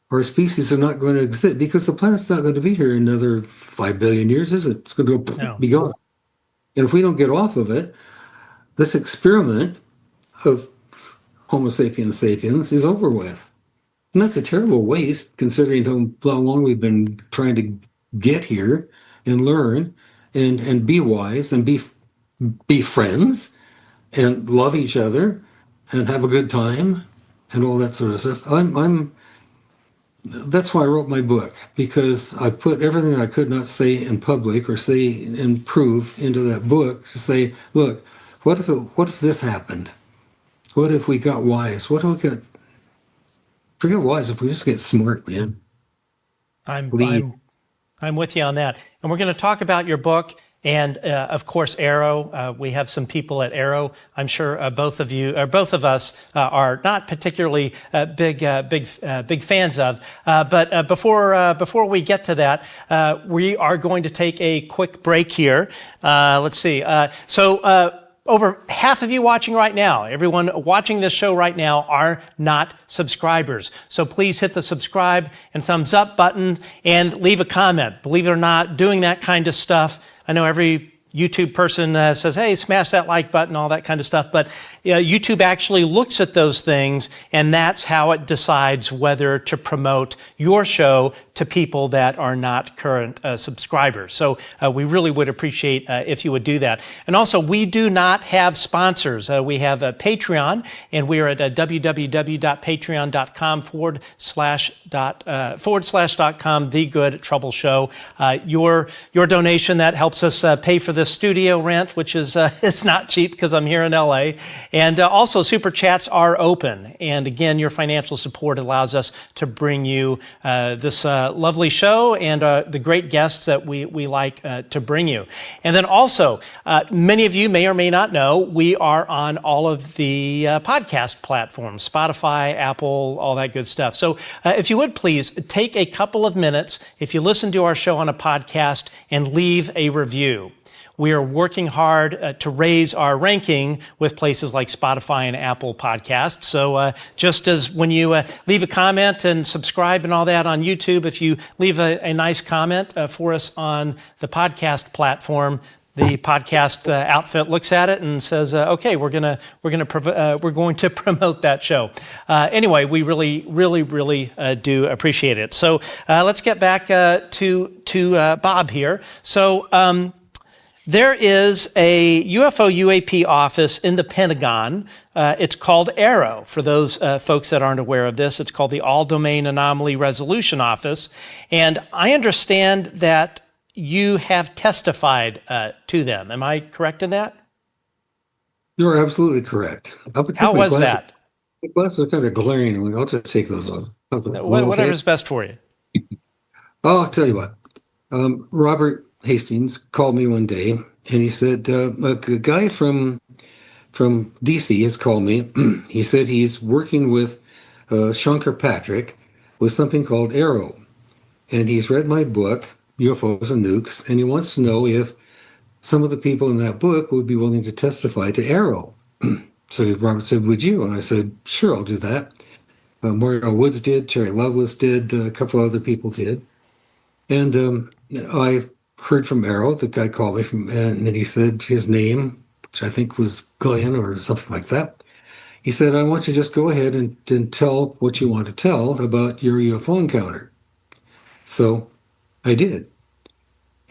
Our species are not going to exist because the planet's not going to be here in another 5 billion years, is it? It's going to go, be gone. And if we don't get off of it, this experiment of Homo sapiens sapiens is over with. And that's a terrible waste considering how long we've been trying to get here and learn and be wise and be friends and love each other and have a good time and all that sort of stuff. That's why I wrote my book, because I put everything I could not say in public or say and prove into that book to say, look, what if this happened? What if we got wise? What if we got, forget wise, if we just get smart, man. I'm with you on that. And we're going to talk about your book and, of course, AARO. We have some people at AARO. I'm sure both of us are not particularly big fans of. But before we get to that, we are going to take a quick break here. Let's see. Over half of you watching right now, everyone watching this show right now, are not subscribers. So please hit the subscribe and thumbs up button and leave a comment. Believe it or not, doing that kind of stuff, I know every YouTube person says, hey, smash that like button, all that kind of stuff. But YouTube actually looks at those things, and that's how it decides whether to promote your show to people that are not current subscribers. So we really would appreciate if you would do that. And also, we do not have sponsors. We have a Patreon, and we are at www.patreon.com/.com, The Good Trouble Show. Your donation, that helps us pay for this studio rent, which is it's not cheap because I'm here in LA. And also, super chats are open. And again, your financial support allows us to bring you this lovely show and the great guests that we like to bring you. And then also, many of you may or may not know, we are on all of the podcast platforms, Spotify, Apple, all that good stuff. So if you would please take a couple of minutes, if you listen to our show on a podcast, and leave a review. we are working hard to raise our ranking with places like Spotify and Apple Podcasts. So just as when you leave a comment and subscribe and all that on YouTube, if you leave a nice comment for us on the podcast platform, the podcast outfit looks at it and says, "Okay, we're going to promote that show." Anyway, we really do appreciate it. So let's get back to Bob here. So there is a UFO UAP office in the Pentagon. It's called AARO. For those folks that aren't aware of this, it's called the All Domain Anomaly Resolution Office. And I understand that you have testified to them. Am I correct in that? You're absolutely correct. How was that? The glasses are kind of glaring. I'll just take those off. Okay. Whatever's best for you. Oh, I'll tell you what. Robert Hastings called me one day, and he said, a guy from D.C. has called me. He said he's working with Shankar Patrick with something called AARO. And he's read my book, UFOs and Nukes, and he wants to know if some of the people in that book would be willing to testify to AARO. So Robert said, "Would you?" And I said, "Sure, I'll do that." Mario Woods did, Terry Lovelace did, a couple of other people did. And I heard from AARO, the guy called me from, and then he said his name, which I think was Glenn or something like that. He said, "I want you to just go ahead and tell what you want to tell about your UFO encounter." So I did.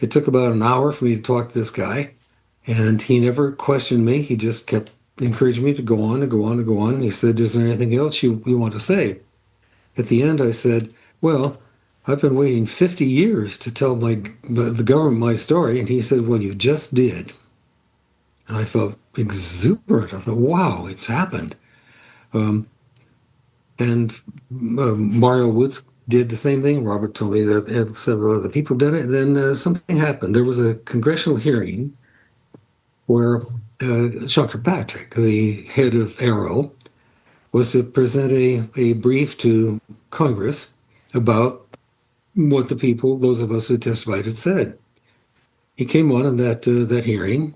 It took about an hour for me to talk to this guy, and he never questioned me. He just kept encouraging me to go on and go on and go on. He said, "Is there anything else you want to say?" At the end, I said, "Well, I've been waiting 50 years to tell the government my story." And he said, "Well, you just did." And I felt exuberant. I thought, wow, it's happened. And Mario Woods did the same thing. Robert told me that several other people did it. And then something happened. There was a congressional hearing where Shankar Patrick, the head of AARO, was to present a brief to Congress about what the people, those of us who testified, had said. He came on in that hearing,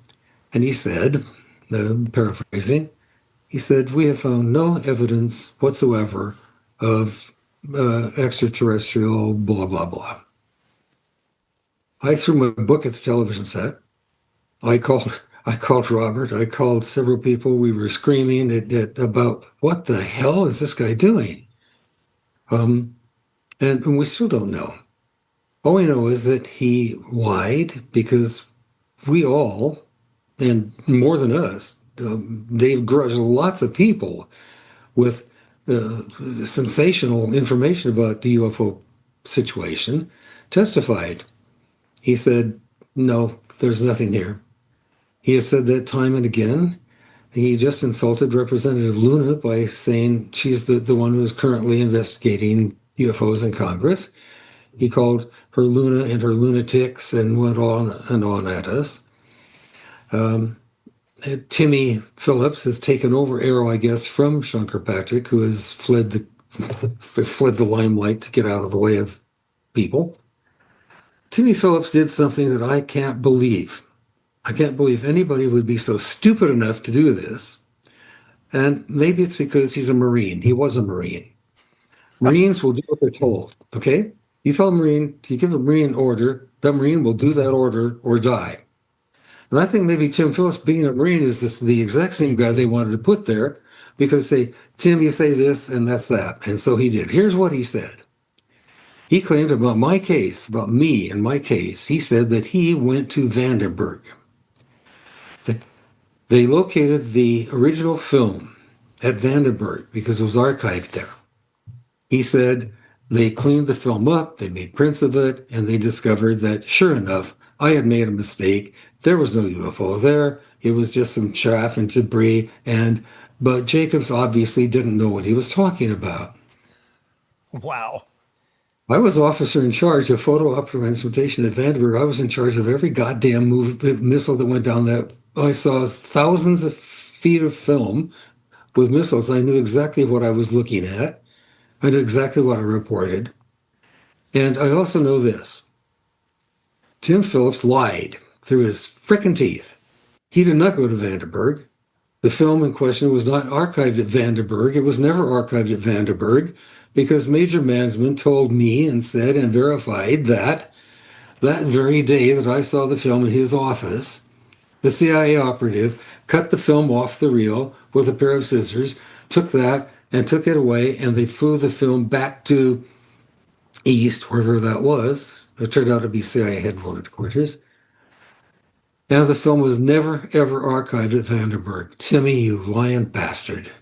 and he said, paraphrasing, he said, "We have found no evidence whatsoever of extraterrestrial blah, blah, blah." I threw my book at the television set. I called Robert. I called several people. We were screaming about what the hell is this guy doing? And we still don't know. All we know is that he lied because we all, and more than us, Dave Grush, lots of people with sensational information about the UFO situation testified. He said, "No, there's nothing here." He has said that time and again. He just insulted Representative Luna by saying she's the one who is currently investigating UFOs in Congress. He called her Luna and her lunatics and went on and on at us. Timmy Phillips has taken over AARO, I guess, from Shankar Patrick, who has fled the limelight to get out of the way of people. Timmy Phillips did something that I can't believe. I can't believe anybody would be so stupid enough to do this. And maybe it's because he's a Marine. He was a Marine. Marines will do what they're told, okay? You tell a Marine, you give a Marine order, that Marine will do that order or die. And I think maybe Tim Phillips, being a Marine, is the exact same guy they wanted to put there because say, "Tim, you say this and that's that." And so he did. Here's what he said. He claimed about my case, about me and my case, he said that he went to Vandenberg. They located the original film at Vandenberg because it was archived there. He said they cleaned the film up, they made prints of it, and they discovered that, sure enough, I had made a mistake. There was no UFO there. It was just some chaff and debris, but Jacobs obviously didn't know what he was talking about. Wow. I was officer in charge of photo-optical instrumentation at Vandenberg. I was in charge of every goddamn missile that went down that. I saw thousands of feet of film with missiles. I knew exactly what I was looking at. I knew exactly what I reported. And I also know this. Tim Phillips lied through his frickin' teeth. He did not go to Vandenberg. The film in question was not archived at Vandenberg. It was never archived at Vandenberg because Major Mansman told me and said and verified that very day that I saw the film in his office, the CIA operative cut the film off the reel with a pair of scissors, took that and took it away, and they flew the film back to East, wherever that was. It turned out to be CIA headquarters. And the film was never, ever archived at Vandenberg. Timmy, you lying bastard.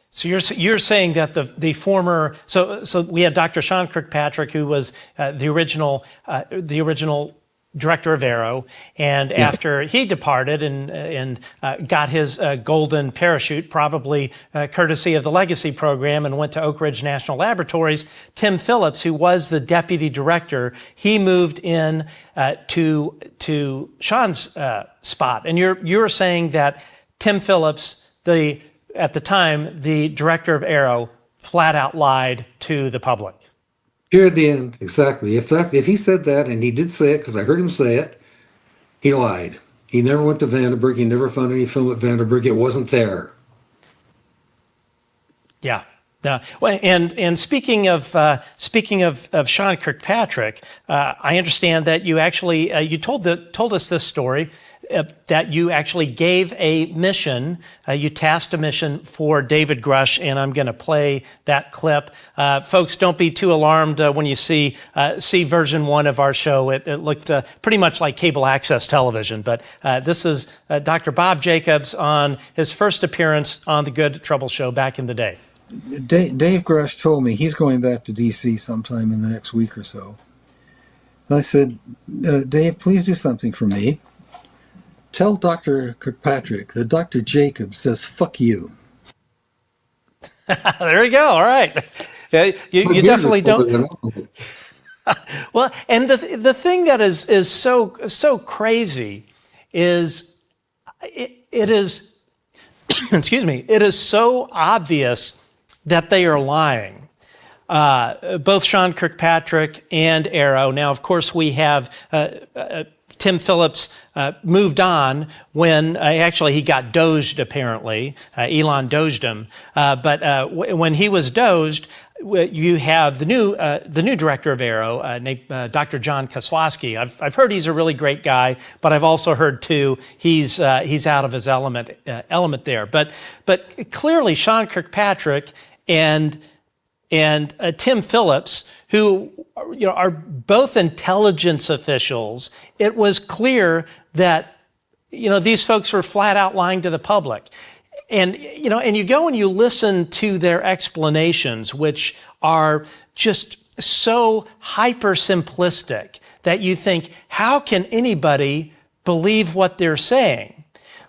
So you're saying that the former so we had Dr. Sean Kirkpatrick, who was the original director of AARO, and after he departed and got his golden parachute, probably courtesy of the Legacy Program, and went to Oak Ridge National Laboratories, Tim Phillips, who was the deputy director, he moved in to Sean's spot. And you're saying that Tim Phillips, at the time, the director of AARO, flat out lied to the public. Here at the end, exactly. If he said that, and he did say it because I heard him say it, he lied. He never went to Vandenberg. He never found any film at Vandenberg. It wasn't there. Yeah. Well, and speaking of Sean Kirkpatrick, I understand that you actually you told us this story. That you actually gave a mission, you tasked a mission for David Grush, and I'm going to play that clip. Folks, don't be too alarmed when you see version 1 of our show. It looked pretty much like cable access television, but this is Dr. Bob Jacobs on his first appearance on the Good Trouble Show back in the day. Dave Grush told me he's going back to D.C. sometime in the next week or so. And I said, Dave, please do something for me. Tell Dr. Kirkpatrick that Dr. Jacobs says, fuck you. There you go. All right. You definitely don't. Well, and the thing that is so crazy is it is, excuse me, it is so obvious that they are lying. Both Sean Kirkpatrick and AARO. Now, of course, we have Tim Phillips moved on when actually he got dozed, apparently. Elon dozed him. But when he was dozed, you have the new director of AARO, named Dr. John Koslowski. I've heard he's a really great guy, but I've also heard too he's out of his element there. But clearly Sean Kirkpatrick and Tim Phillips, who are both intelligence officials, it was clear that these folks were flat out lying to the public. And you go and you listen to their explanations, which are just so hyper simplistic that you think, how can anybody believe what they're saying?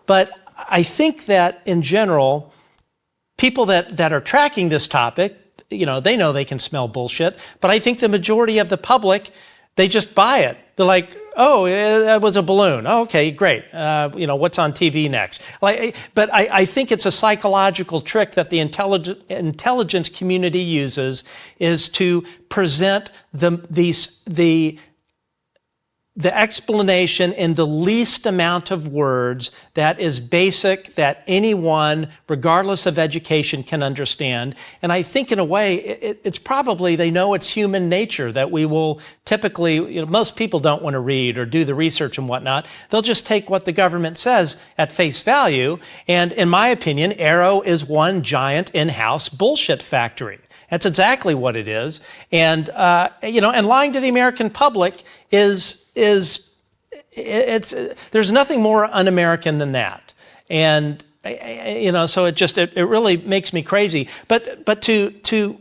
But I think that in general, people that are tracking this topic, they know they can smell bullshit, but I think the majority of the public, they just buy it. They're like, oh, that was a balloon. Oh, okay, great. What's on TV next? But I think it's a psychological trick that the intelligence community uses, is to present the explanation in the least amount of words that is basic, that anyone, regardless of education, can understand. And I think in a way, it's probably, they know it's human nature that we will typically, most people don't want to read or do the research and whatnot. They'll just take what the government says at face value. And in my opinion, AARO is one giant in-house bullshit factory. That's exactly what it is. And, and lying to the American public there's nothing more un-American than that. And, so it really makes me crazy. But to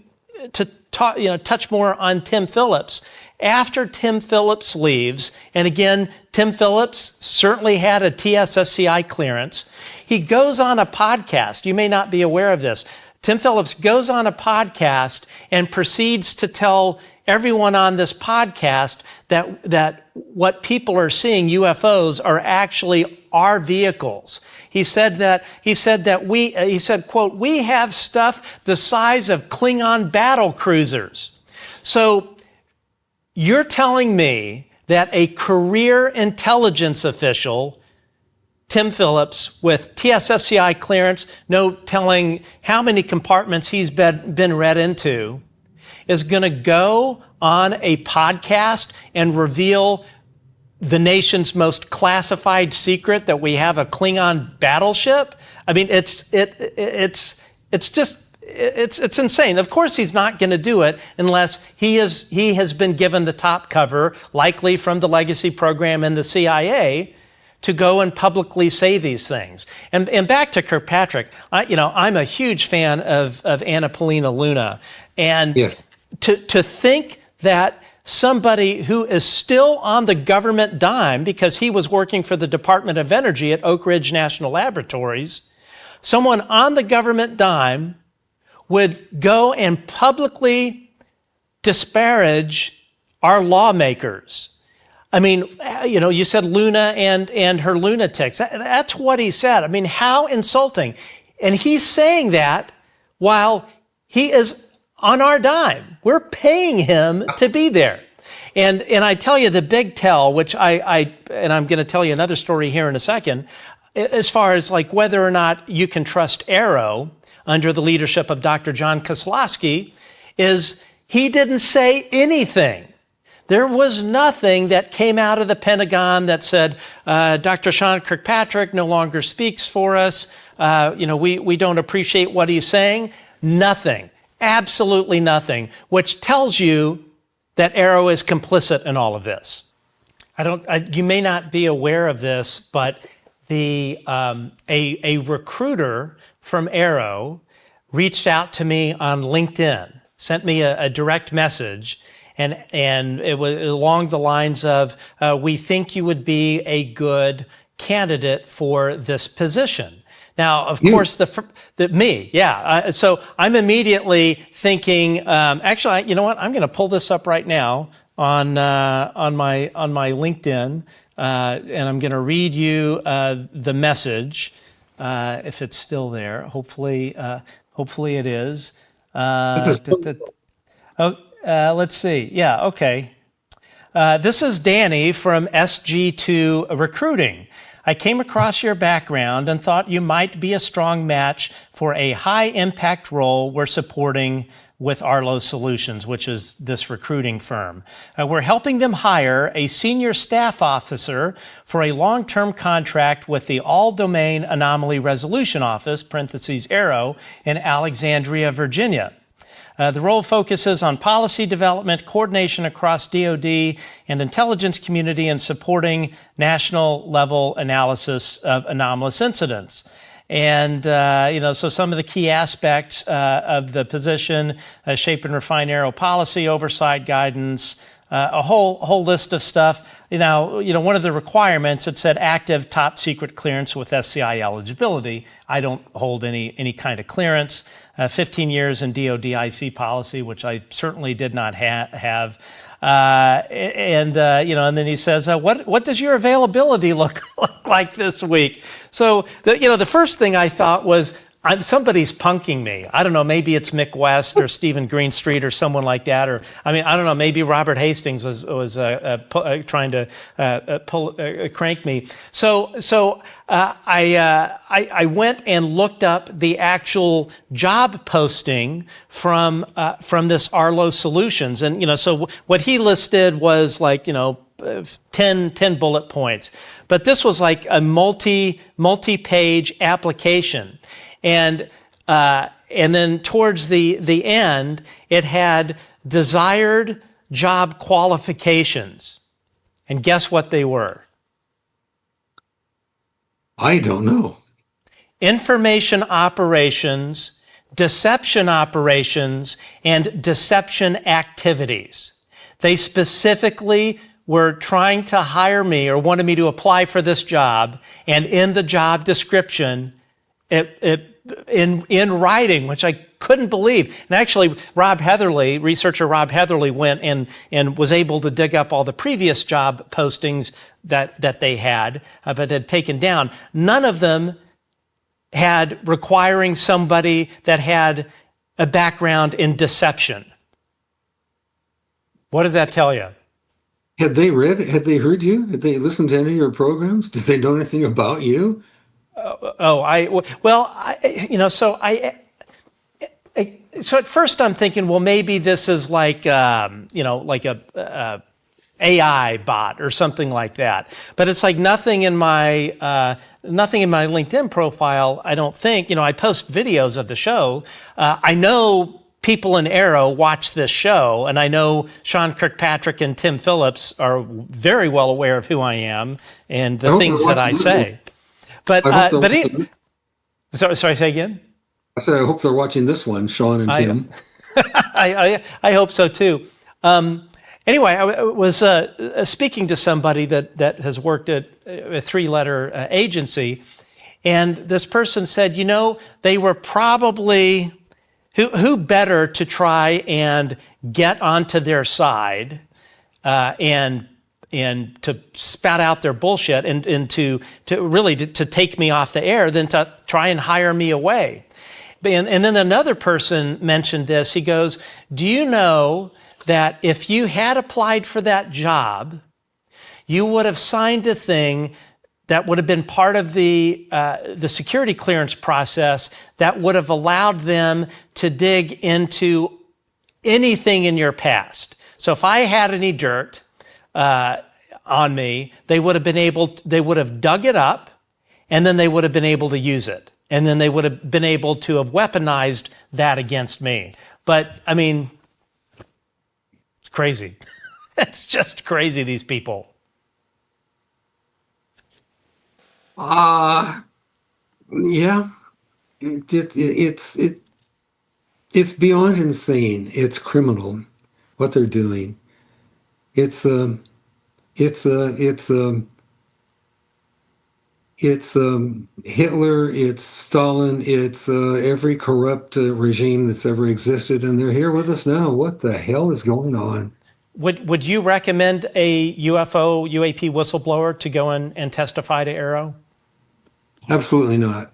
talk, touch more on Tim Phillips, after Tim Phillips leaves, and again, Tim Phillips certainly had a TSSCI clearance. He goes on a podcast. You may not be aware of this. Tim Phillips goes on a podcast and proceeds to tell everyone on this podcast that what people are seeing, UFOs, are actually our vehicles. He said, quote, we have stuff the size of Klingon battle cruisers. So you're telling me that a career intelligence official, Tim Phillips, with TSSCI clearance, no telling how many compartments he's been read into, is going to go on a podcast and reveal the nation's most classified secret, that we have a Klingon battleship? I mean, it's insane. Of course, he's not going to do it unless he has been given the top cover, likely from the legacy program in the CIA, to go and publicly say these things. And back to Kirkpatrick, I'm a huge fan of Anna Paulina Luna, and Yes. to think that somebody who is still on the government dime, because he was working for the Department of Energy at Oak Ridge National Laboratories, someone on the government dime would go and publicly disparage our lawmakers. I mean, you said Luna and her lunatics. That's what he said. I mean, how insulting. And he's saying that while he is on our dime. We're paying him to be there. And I tell you the big tell, which and I'm going to tell you another story here in a second, as far as like whether or not you can trust AARO under the leadership of Dr. John Kozlowski, is he didn't say anything. There was nothing that came out of the Pentagon that said, Dr. Sean Kirkpatrick no longer speaks for us. We don't appreciate what he's saying. Nothing. Absolutely nothing, which tells you that AARO is complicit in all of this. You may not be aware of this, but a recruiter from AARO reached out to me on LinkedIn, sent me a direct message, and it was along the lines of, we think you would be a good candidate for this position. Now, of course, so I'm immediately thinking, actually, you know what? I'm going to pull this up right now on my LinkedIn, and I'm going to read you the message, if it's still there. Hopefully it is. Let's see. Yeah, okay. This is Danny from SG2 Recruiting. I came across your background and thought you might be a strong match for a high-impact role we're supporting with Arlo Solutions, which is this recruiting firm. We're helping them hire a senior staff officer for a long-term contract with the All-Domain Anomaly Resolution Office, parentheses AARO, in Alexandria, Virginia. The role focuses on policy development, coordination across DoD and intelligence community, and supporting national-level analysis of anomalous incidents. And, so some of the key aspects of the position, shape and refine AARO policy, oversight guidance, a whole list of stuff. One of the requirements, it said active top secret clearance with SCI eligibility. I don't hold any kind of clearance. 15 years in DoD IC policy, which I certainly did not have. And then he says, what does your availability look like this week? So, the first thing I thought was, somebody's punking me. I don't know, maybe it's Mick West or Stephen Greenstreet or someone like that. Or, I don't know, maybe Robert Hastings was trying to crank me. So I went and looked up the actual job posting from this Arlo Solutions. And, so what he listed was like, 10 bullet points. But this was like a multi-page application. And then towards the end, it had desired job qualifications. And guess what they were? I don't know. Information operations, deception operations, and deception activities. They specifically were trying to hire me or wanted me to apply for this job, and in the job description, in writing, which I couldn't believe. And actually, researcher Rob Heatherly went and was able to dig up all the previous job postings that they had, but had taken down. None of them had requiring somebody that had a background in deception. What does that tell you? Had they read it? Had they heard you? Had they listened to any of your programs? Did they know anything about you? Oh, so at first I'm thinking, well, maybe this is like, like a AI bot or something like that. But it's like nothing in my LinkedIn profile. I don't think, I post videos of the show. I know people in AARO watch this show, and I know Sean Kirkpatrick and Tim Phillips are very well aware of who I am and the things that I say. But sorry, say again. I said, I hope they're watching this one, Sean and Tim. I hope so too. Anyway, I was speaking to somebody that has worked at a three-letter agency, and this person said, they were probably, who better to try and get onto their side and to spat out their bullshit and to really take me off the air than to try and hire me away. And then another person mentioned this. He goes, do you know that if you had applied for that job, you would have signed a thing that would have been part of the security clearance process that would have allowed them to dig into anything in your past. So if I had any dirt on me, they would have dug it up, and then they would have been able to use it. And then they would have been able to have weaponized that against me. But I mean, it's crazy. It's just crazy, these people. Yeah. It's beyond insane. It's criminal what they're doing. It's Hitler, it's Stalin, it's every corrupt regime that's ever existed, and they're here with us now. What the hell is going on? Would you recommend a UFO, UAP whistleblower to go in and testify to AARO? Absolutely not.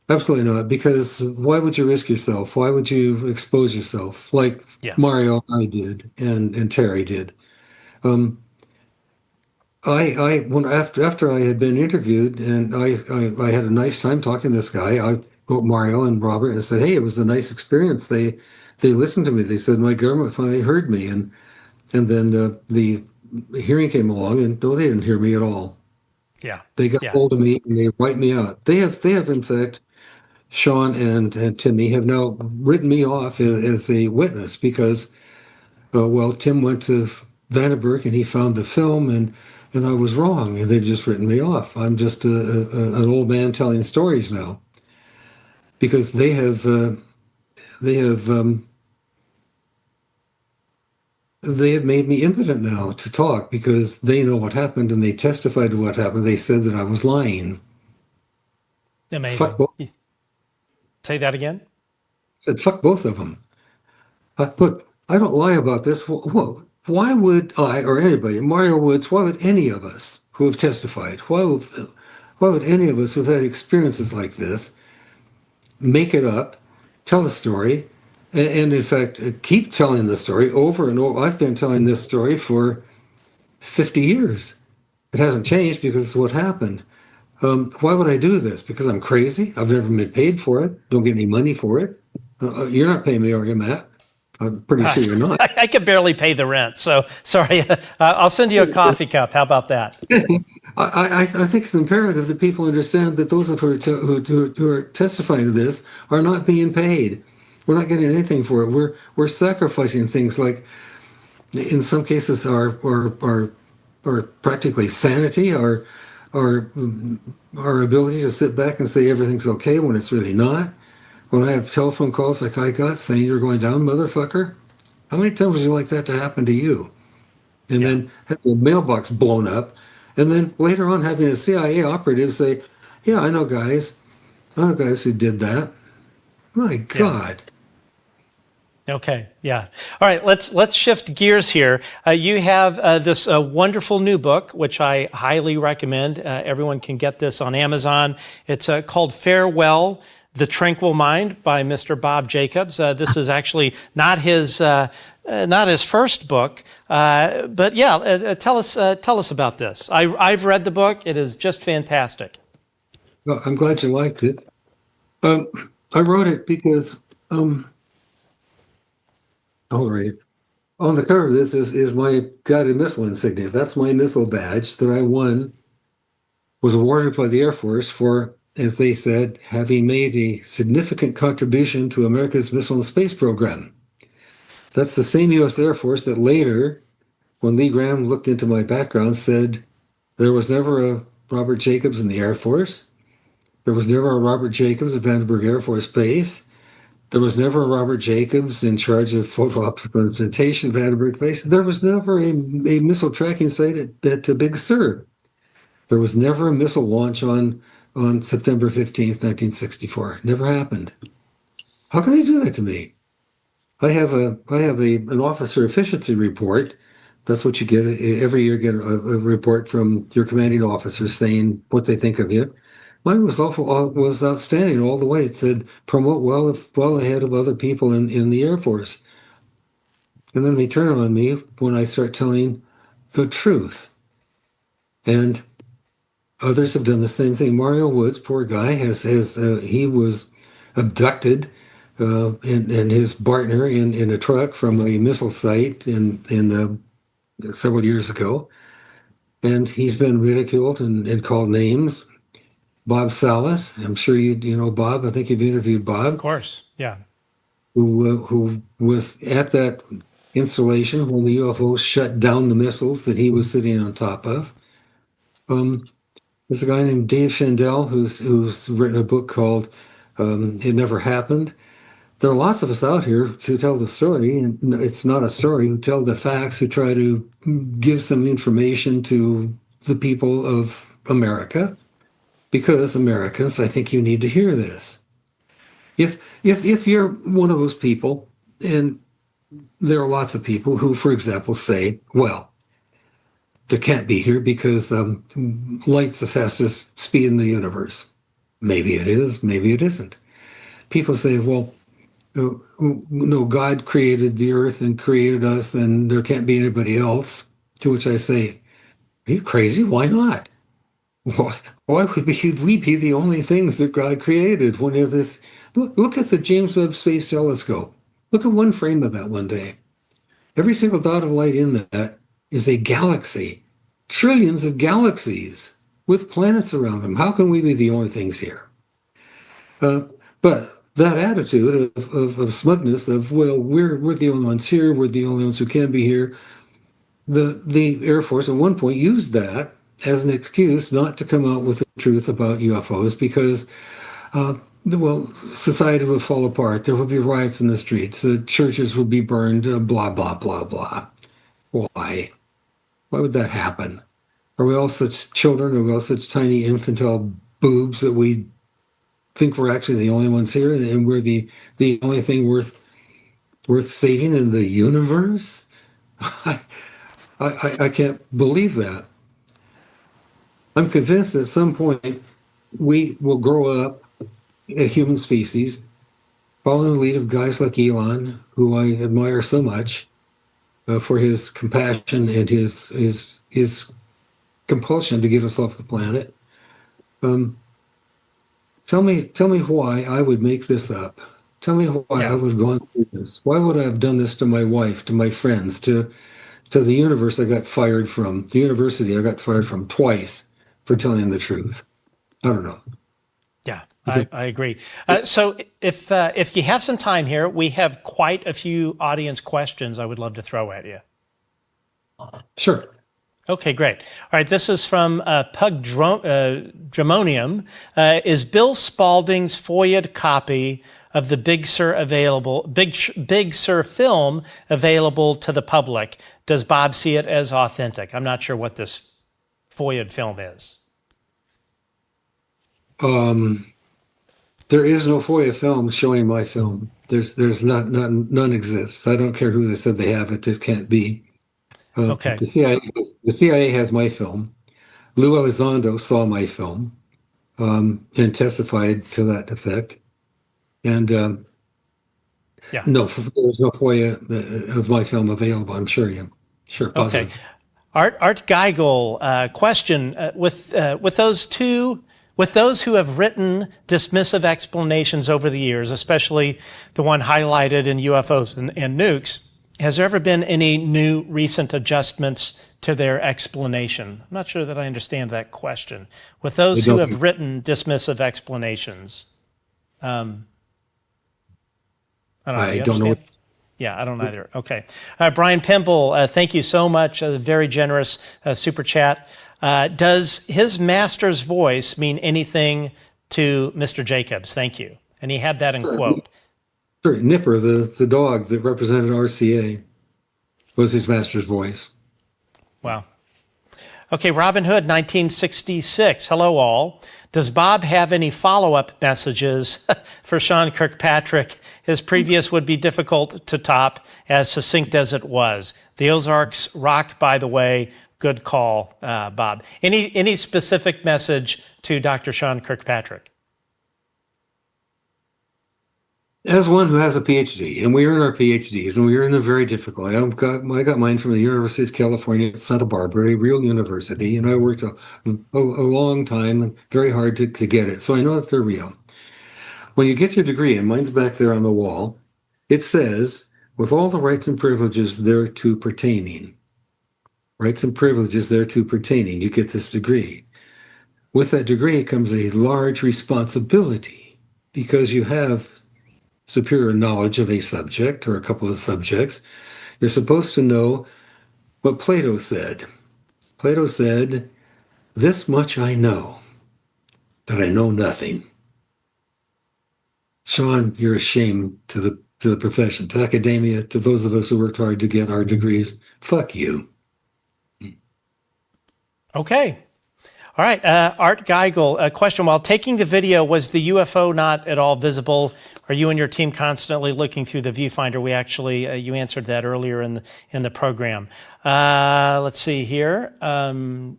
Absolutely not. Because why would you risk yourself? Why would you expose yourself like Mario and I did and Terry did? After I had been interviewed and I had a nice time talking to this guy, I wrote Mario and Robert and said, hey, it was a nice experience. They listened to me. They said my government finally heard me, and then the hearing came along, and no, they didn't hear me at all. Yeah, they got hold of me and they wiped me out. They have in fact, Sean and Timmy have now written me off as a witness because, Tim went to Vandenberg and he found the film and I was wrong, and they've just written me off. I'm just an old man telling stories now, because they have made me impotent now to talk because they know what happened and they testified to what happened. They said that I was lying. Amazing. Say that again. I said, fuck both of them. Look, I don't lie about this. Why would I or anybody, Mario Woods, why would any of us who have testified, why would any of us who've had experiences like this make it up, tell the story, and in fact, keep telling the story over and over? I've been telling this story for 50 years. It hasn't changed because it's what happened. Why would I do this? Because I'm crazy? I've never been paid for it. Don't get any money for it. You're not paying me, are you, Matt? I'm pretty sure you're not. I could barely pay the rent, so sorry. I'll send you a coffee cup. How about that? I think it's imperative that people understand that those who are testifying to this are not being paid. We're not getting anything for it. We're sacrificing things like, in some cases, our practically sanity, our ability to sit back and say everything's okay when it's really not. When I have telephone calls like I got saying you're going down, motherfucker, how many times would you like that to happen to you? And then have the mailbox blown up, and then later on having a CIA operative say, yeah, I know guys who did that. My God. Okay, yeah. All right, let's shift gears here. You have this wonderful new book, which I highly recommend. Everyone can get this on Amazon. It's called Farewell, The Tranquil Mind by Mr. Bob Jacobs. This is actually not his first book, but yeah, tell us about this. I've read the book. It is just fantastic. Well, I'm glad you liked it. I wrote it because I'll read. On the cover of this is my guided missile insignia. That's my missile badge that I won, was awarded by the Air Force for, as they said, having made a significant contribution to America's missile and space program. That's the same U.S. Air Force that later, when Lee Graham looked into my background, said there was never a Robert Jacobs in the Air Force. There was never a Robert Jacobs at Vandenberg Air Force Base. There was never a Robert Jacobs in charge of photo-optical instrumentation at Vandenberg Base. There was never a missile tracking site at Big Sur. There was never a missile launch on September 15th, 1964. Never happened. How can they do that to me? I have an officer efficiency report. That's what you get every year. Get a report from your commanding officer saying what they think of you. Mine was outstanding all the way. It said promote well ahead of other people in the Air Force. And then they turn on me when I start telling the truth. And others have done the same thing. Mario Woods, poor guy, he was abducted and his partner in a truck from a missile site in several years ago, and he's been ridiculed and called names. Bob Salas, I'm sure you know Bob. I think you've interviewed Bob. Of course, yeah. Who was at that installation when the UFOs shut down the missiles that he was sitting on top of. There's a guy named Dave Shandell who's written a book called It Never Happened. There are lots of us out here who tell the story, and it's not a story, who tell the facts, who try to give some information to the people of America, because Americans, I think you need to hear this. If you're one of those people, and there are lots of people who, for example, say, well, there can't be here because light's the fastest speed in the universe. Maybe it is, maybe it isn't. People say, well, no, God created the earth and created us, and there can't be anybody else. To which I say, are you crazy? Why not? Why would we be the only things that God created? When you have this, look at the James Webb Space Telescope. Look at one frame of that one day. Every single dot of light in that is a galaxy, trillions of galaxies with planets around them. How can we be the only things here? But that attitude of smugness of, well, we're the only ones here, we're the only ones who can be here. The Air Force at one point used that as an excuse not to come out with the truth about UFOs because, society would fall apart. There would be riots in the streets. Churches would be burned, blah, blah, blah, blah. Why? Why would that happen? Are we all such children? Are we all such tiny infantile boobs that we think we're actually the only ones here and we're the only thing worth saving in the universe? I can't believe that. I'm convinced at some point we will grow up a human species, following the lead of guys like Elon, who I admire so much for his compassion and his compulsion to get us off the planet. Tell me why I would make this up. Tell me why I would have gone through this. Why would I have done this to my wife, to my friends, to the universe I got fired from, the university I got fired from twice for telling the truth? I don't know. Yeah, I agree. So if you have some time here, we have quite a few audience questions I would love to throw at you. Sure. Okay, great. All right, this is from Pug Dramonium. Is Bill Spalding's FOIA'd copy of the Big Sur film available to the public? Does Bob see it as authentic? I'm not sure what this FOIA'd film is. There is no FOIA film showing my film. None exists. I don't care who they said they have it. It can't be. Okay. The CIA has my film. Lou Elizondo saw my film and testified to that effect. Yeah. No, there's no FOIA of my film available. I'm sure you. Sure, Okay. positive. Art Geigel, question with those who have written dismissive explanations over the years, especially the one highlighted in UFOs and Nukes, has there ever been any new recent adjustments to their explanation? I'm not sure that I understand that question. With those who have written dismissive explanations, I don't know. Do I you don't know. understand? Yeah, I don't either. Okay. Brian Pimble, thank you so much. A very generous super chat. Does his master's voice mean anything to Mr. Jacobs? Thank you. And he had that in quote. Sure, Nipper, the dog that represented RCA, was his master's voice. Wow. Okay, Robin Hood, 1966. Hello, all. Does Bob have any follow-up messages for Sean Kirkpatrick? His previous would be difficult to top, as succinct as it was. The Ozarks rock, by the way. Good call, Bob. Any specific message to Dr. Sean Kirkpatrick? As one who has a PhD, and we earn our PhDs, and we earn them very difficultly. I got mine from the University of California at Santa Barbara, a real university, and I worked a long time and very hard to get it. So I know that they're real. When you get your degree, and mine's back there on the wall, it says, with all the rights and privileges thereto pertaining, rights and privileges thereto pertaining, you get this degree. With that degree comes a large responsibility, because you have superior knowledge of a subject or a couple of subjects. You're supposed to know what Plato said. Plato said, "This much I know, that I know nothing." Sean, you're a shame to the profession, to academia, to those of us who worked hard to get our degrees. Fuck you. Okay. All right. Art Geigel, a question. While taking the video, was the UFO not at all visible? Are you and your team constantly looking through the viewfinder? We actually, you answered that earlier in the program. Let's see here. The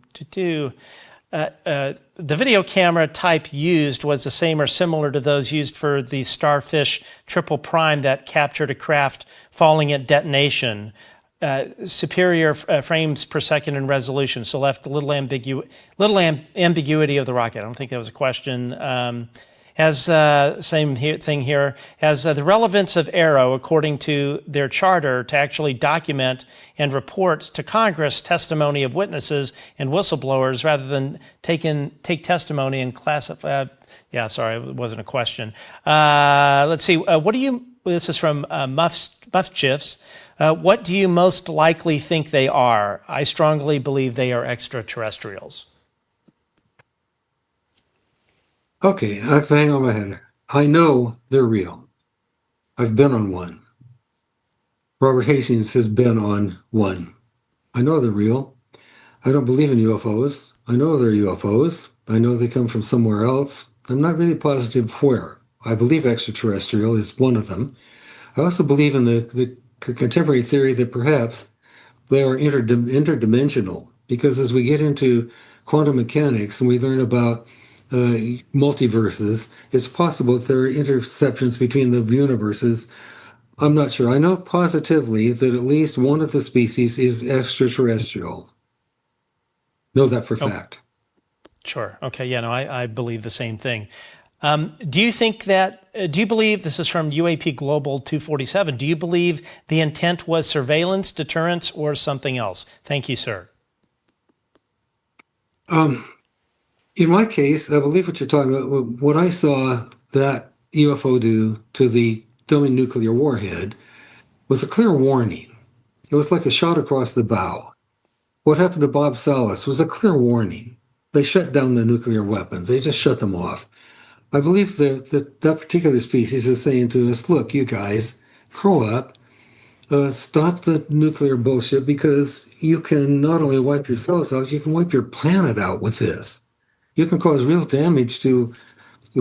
video camera type used was the same or similar to those used for the Starfish Triple Prime that captured a craft falling at detonation. Superior frames per second in resolution, so left a little ambiguity of the rocket. I don't think that was a question. Same thing here. Has the relevance of AARO, according to their charter, to actually document and report to Congress testimony of witnesses and whistleblowers rather than take testimony and classify? Yeah, sorry, it wasn't a question. Let's see. This is from Muff Chiffs. What do you most likely think they are? I strongly believe they are extraterrestrials. Okay, hang on my head. I know they're real. I've been on one. Robert Hastings has been on one. I know they're real. I don't believe in UFOs. I know they're UFOs. I know they come from somewhere else. I'm not really positive where. I believe extraterrestrial is one of them. I also believe in the contemporary theory that perhaps they are interdimensional, because as we get into quantum mechanics and we learn about multiverses, it's possible that there are interceptions between the universes. I'm not sure. I know positively that at least one of the species is extraterrestrial. Know that for fact. Sure. Okay. Yeah, no, I believe the same thing. Do you believe, this is from UAP Global 247, do you believe the intent was surveillance, deterrence, or something else? Thank you, sir. In my case, I believe what you're talking about. What I saw that UFO do to the dummy nuclear warhead was a clear warning. It was like a shot across the bow. What happened to Bob Salas was a clear warning. They shut down the nuclear weapons. They just shut them off. I believe that particular species is saying to us, look, you guys, grow up, stop the nuclear bullshit, because you can not only wipe yourselves out, you can wipe your planet out with this. You can cause real damage to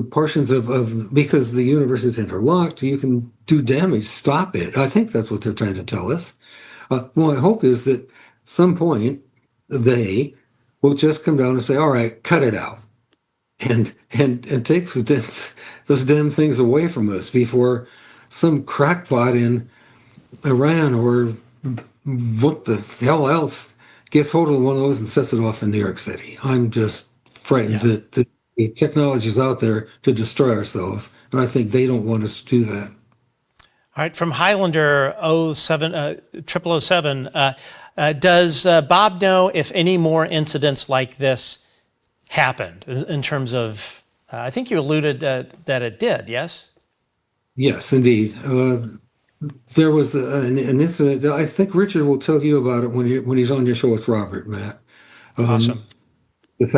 portions of because the universe is interlocked. You can do damage. Stop it. I think that's what they're trying to tell us. My hope is that some point they will just come down and say, all right, cut it out. And take those damn things away from us before some crackpot in Iran or what the hell else gets hold of one of those and sets it off in New York City. I'm just frightened Yeah. that the technology is out there to destroy ourselves, and I think they don't want us to do that. All right, from Highlander 0007, does Bob know if any more incidents like this happened in terms of, I think you alluded that it did, yes? Yes, indeed. There was an incident. I think Richard will tell you about it when he's on your show with Robert, Matt. Awesome. It's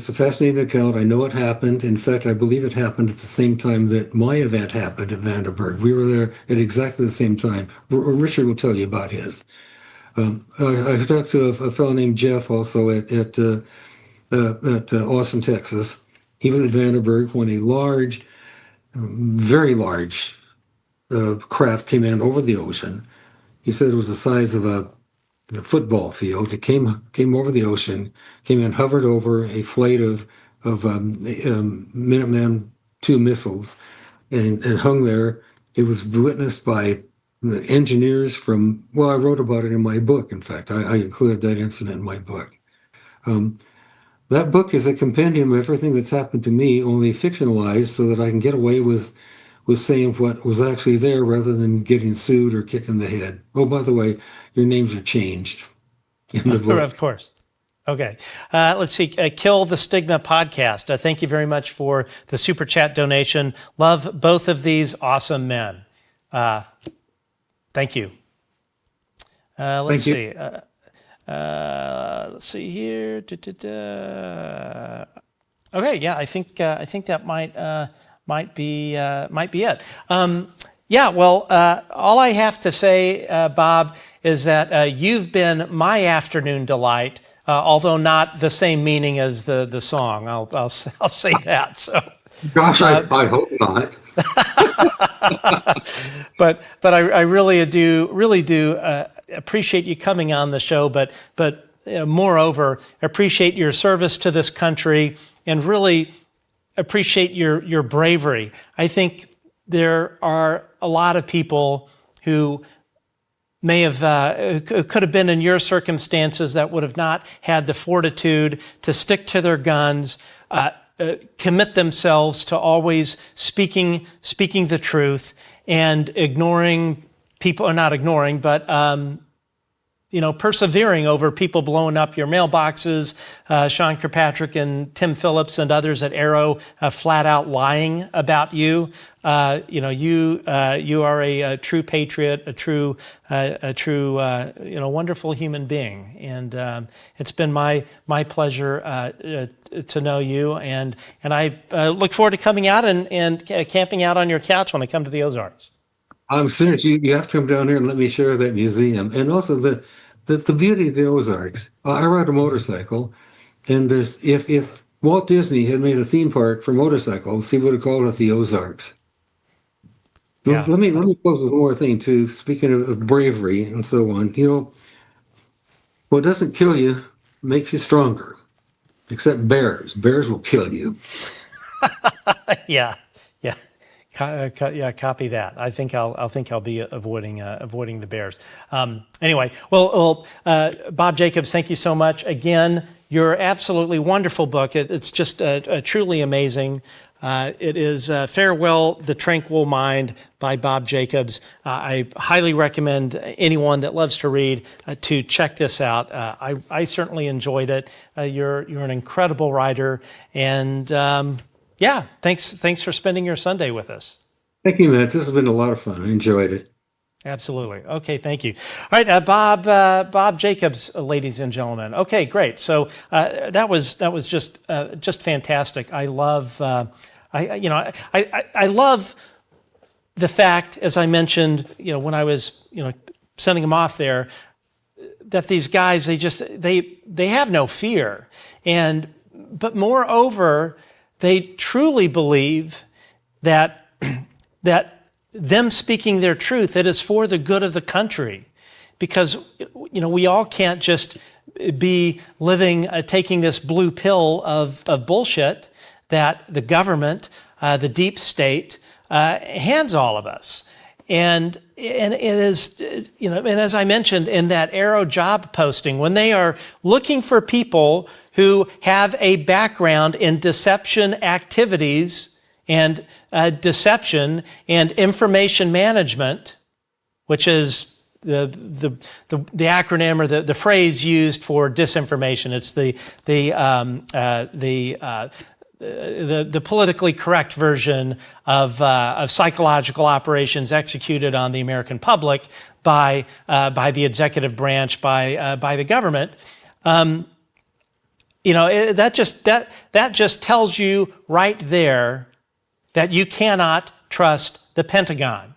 a fascinating account. I know it happened. In fact, I believe it happened at the same time that my event happened at Vandenberg. We were there at exactly the same time. Richard will tell you about his. I talked to a fellow named Jeff also at Austin, Texas. He was at Vandenberg when a large, very large craft came in over the ocean. He said it was the size of a football field. It came over the ocean, came in, hovered over a flight of Minuteman II missiles, and hung there. It was witnessed by the engineers from. Well, I wrote about it in my book. In fact, I included that incident in my book. That book is a compendium of everything that's happened to me, only fictionalized, so that I can get away with saying what was actually there rather than getting sued or kicked in the head. Oh, by the way, your names are changed in the book. Of course. Okay. Let's see. Kill the Stigma podcast. Thank you very much for the super chat donation. Love both of these awesome men. Thank you. Let's see. Let's see here. Okay. Yeah, I think that might be it. Yeah, well, all I have to say, Bob, is that you've been my afternoon delight, although not the same meaning as the song. I'll say that. So, gosh, I hope not. but I really do appreciate you coming on the show. But moreover, appreciate your service to this country and really appreciate your bravery. I think there are a lot of people who may have could have been in your circumstances that would have not had the fortitude to stick to their guns, commit themselves to always speaking the truth and ignoring people, or not ignoring, but persevering over people blowing up your mailboxes, Sean Kirkpatrick and Tim Phillips and others at AARO flat out lying about you. You are a true patriot, a true wonderful human being, and it's been my pleasure to know you, and I look forward to coming out and camping out on your couch when I come to the Ozarks. I'm serious. You have to come down here and let me share that museum. And also the beauty of the Ozarks. I ride a motorcycle, and if Walt Disney had made a theme park for motorcycles, he would have called it the Ozarks. Yeah. Let me close with one more thing too. Speaking of bravery and so on, what doesn't kill you makes you stronger. Except bears. Bears will kill you. Yeah. Copy that. I think I'll be avoiding the bears. Anyway, well, Bob Jacobs, thank you so much again. Your absolutely wonderful book. It's just truly amazing. It is Farewell, the Tranquil Mind by Bob Jacobs. I highly recommend anyone that loves to read to check this out. I certainly enjoyed it. You're an incredible writer, and yeah, thanks for spending your Sunday with us. Thank you, Matt. This has been a lot of fun. I enjoyed it. Absolutely. Okay, thank you. All right, Bob Jacobs, ladies and gentlemen. Okay, great. So that was just fantastic. I love I love the fact, as I mentioned, when I was sending them off there, that these guys they have no fear, but moreover, they truly believe that them speaking their truth, it is for the good of the country, because we all can't just be living taking this blue pill of bullshit that the government the deep state hands all of us. And it is, and as I mentioned in that AARO job posting, when they are looking for people who have a background in deception activities and deception and information management, which is the acronym or the phrase used for disinformation. It's the politically correct version of psychological operations executed on the American public by the executive branch, by the government. That just tells you right there that you cannot trust the Pentagon.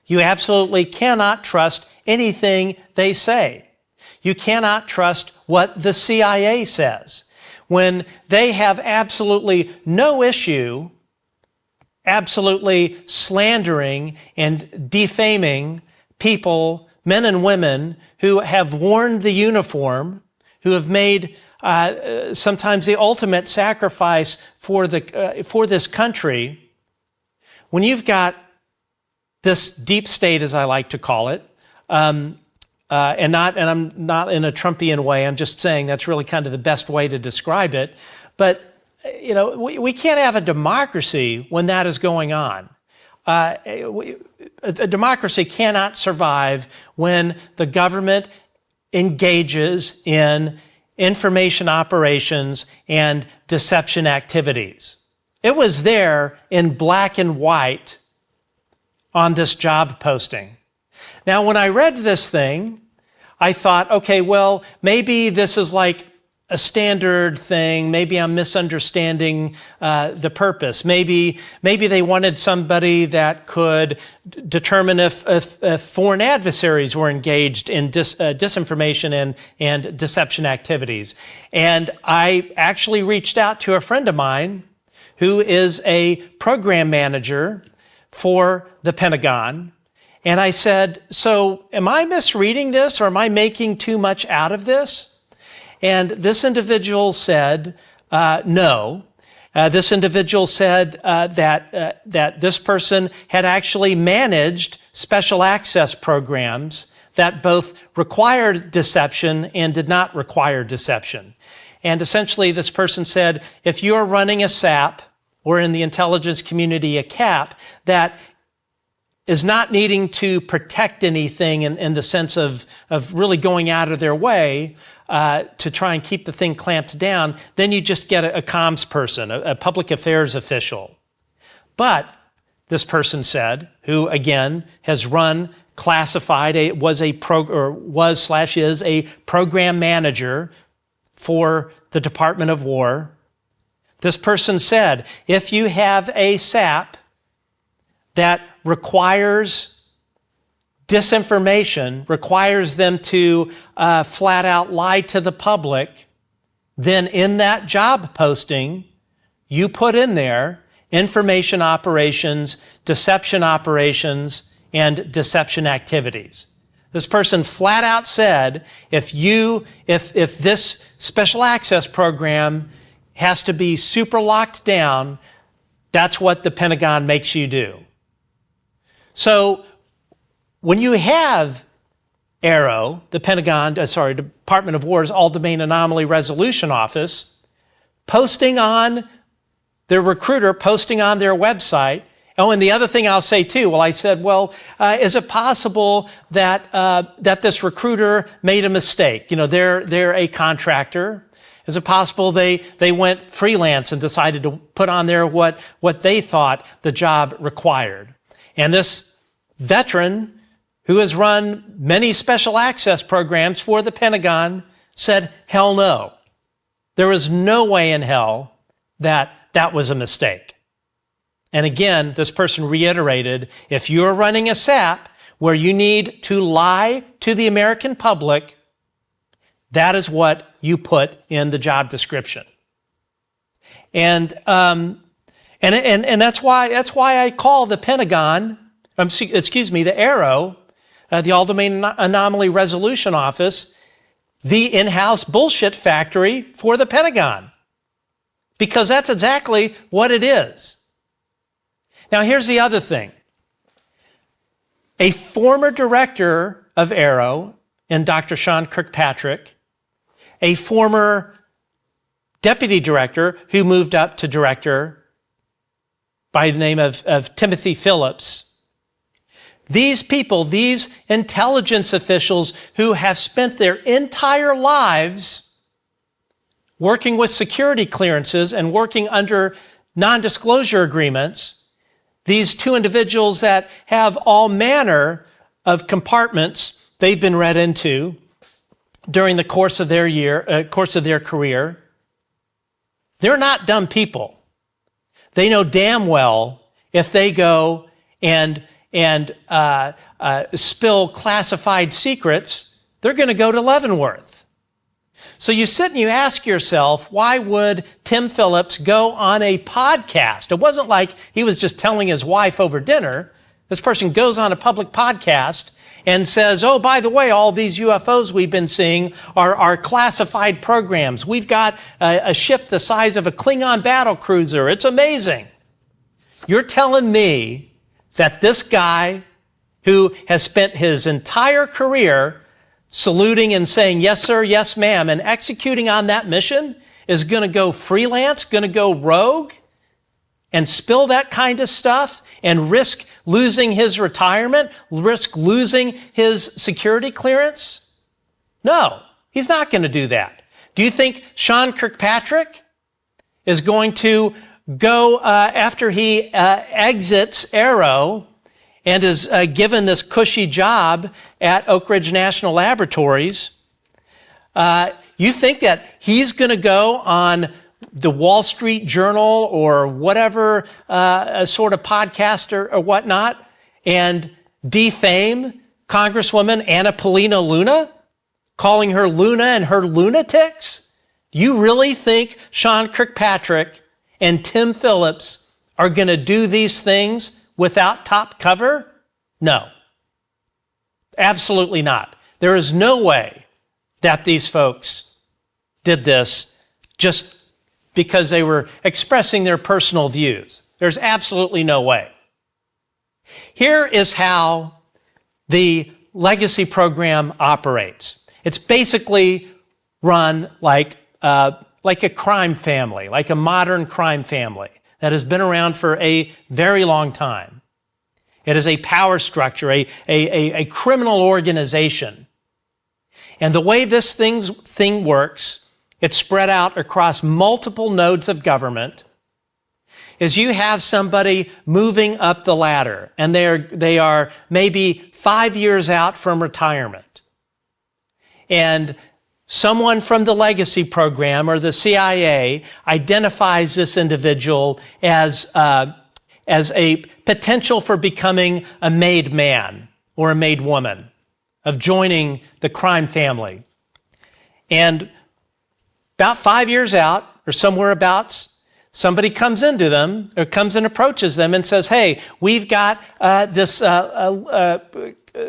You absolutely cannot trust anything they say. You cannot trust what the CIA says. When they have absolutely no issue, absolutely slandering and defaming people, men and women who have worn the uniform, who have made sometimes the ultimate sacrifice for this country. When you've got this deep state, as I like to call it, and I'm not in a Trumpian way. I'm just saying that's really kind of the best way to describe it. But we can't have a democracy when that is going on. A democracy cannot survive when the government engages in information operations and deception activities. It was there in black and white on this job posting. Now, when I read this thing, I thought, okay, well, maybe this is like a standard thing. Maybe I'm misunderstanding the purpose. Maybe they wanted somebody that could determine if foreign adversaries were engaged in disinformation and deception activities. And I actually reached out to a friend of mine who is a program manager for the Pentagon. And I said, so am I misreading this, or am I making too much out of this? And this individual said, no. This individual said that this person had actually managed special access programs that both required deception and did not require deception. And essentially, this person said, if you're running a SAP, or in the intelligence community, a CAP, that is not needing to protect anything in the sense of really going out of their way to try and keep the thing clamped down, then you just get a comms person, a public affairs official. But this person said, who again has run classified, is a program manager for the Department of War. This person said, if you have a SAP that requires disinformation, requires them to flat out lie to the public, then in that job posting, you put in there information operations, deception operations, and deception activities. This person flat out said, if this special access program has to be super locked down, that's what the Pentagon makes you do. So when you have AARO, the Department of War's All-Domain Anomaly Resolution Office, posting on their recruiter, posting on their website. Oh, and the other thing I'll say too, I said, is it possible that this recruiter made a mistake? They're a contractor. Is it possible they went freelance and decided to put on there what they thought the job required? And this veteran who has run many special access programs for the Pentagon said, hell no. There was no way in hell that was a mistake. And again, this person reiterated, if you're running a SAP where you need to lie to the American public, that is what you put in the job description. And that's why I call the Pentagon, the AARO, the All-Domain Anomaly Resolution Office, the in-house bullshit factory for the Pentagon. Because that's exactly what it is. Now, here's the other thing. A former director of AARO, and Dr. Sean Kirkpatrick, a former deputy director who moved up to director by the name of Timothy Phillips. These people, these intelligence officials who have spent their entire lives working with security clearances and working under non-disclosure agreements, these two individuals that have all manner of compartments they've been read into during the course of their career, they're not dumb people. They know damn well if they go and spill classified secrets, they're going to go to Leavenworth. So you sit and you ask yourself, why would Tim Phillips go on a podcast? It wasn't like he was just telling his wife over dinner. This person goes on a public podcast and says, oh, by the way, all these UFOs we've been seeing are classified programs. We've got a ship the size of a Klingon battle cruiser. It's amazing. You're telling me that this guy who has spent his entire career saluting and saying, yes, sir, yes, ma'am, and executing on that mission is going to go freelance, going to go rogue, and spill that kind of stuff and risk losing his retirement, risk losing his security clearance? No, he's not going to do that. Do you think Sean Kirkpatrick is going to go after he exits AARO and is given this cushy job at Oak Ridge National Laboratories? You think that he's going to go on the Wall Street Journal or whatever sort of podcast or whatnot and defame Congresswoman Anna Paulina Luna, calling her Luna and her lunatics? You really think Sean Kirkpatrick and Tim Phillips are going to do these things without top cover? No, absolutely not. There is no way that these folks did this just because they were expressing their personal views. There's absolutely no way. Here is how the legacy program operates. It's basically run like a crime family, like a modern crime family that has been around for a very long time. It is a power structure, a criminal organization. And the way this thing works, it's spread out across multiple nodes of government, is you have somebody moving up the ladder, and they are maybe 5 years out from retirement. And someone from the legacy program or the CIA identifies this individual as a potential for becoming a made man or a made woman, of joining the crime family. And about 5 years out, or somewhere about, somebody comes into them, or comes and approaches them and says, hey, we've got this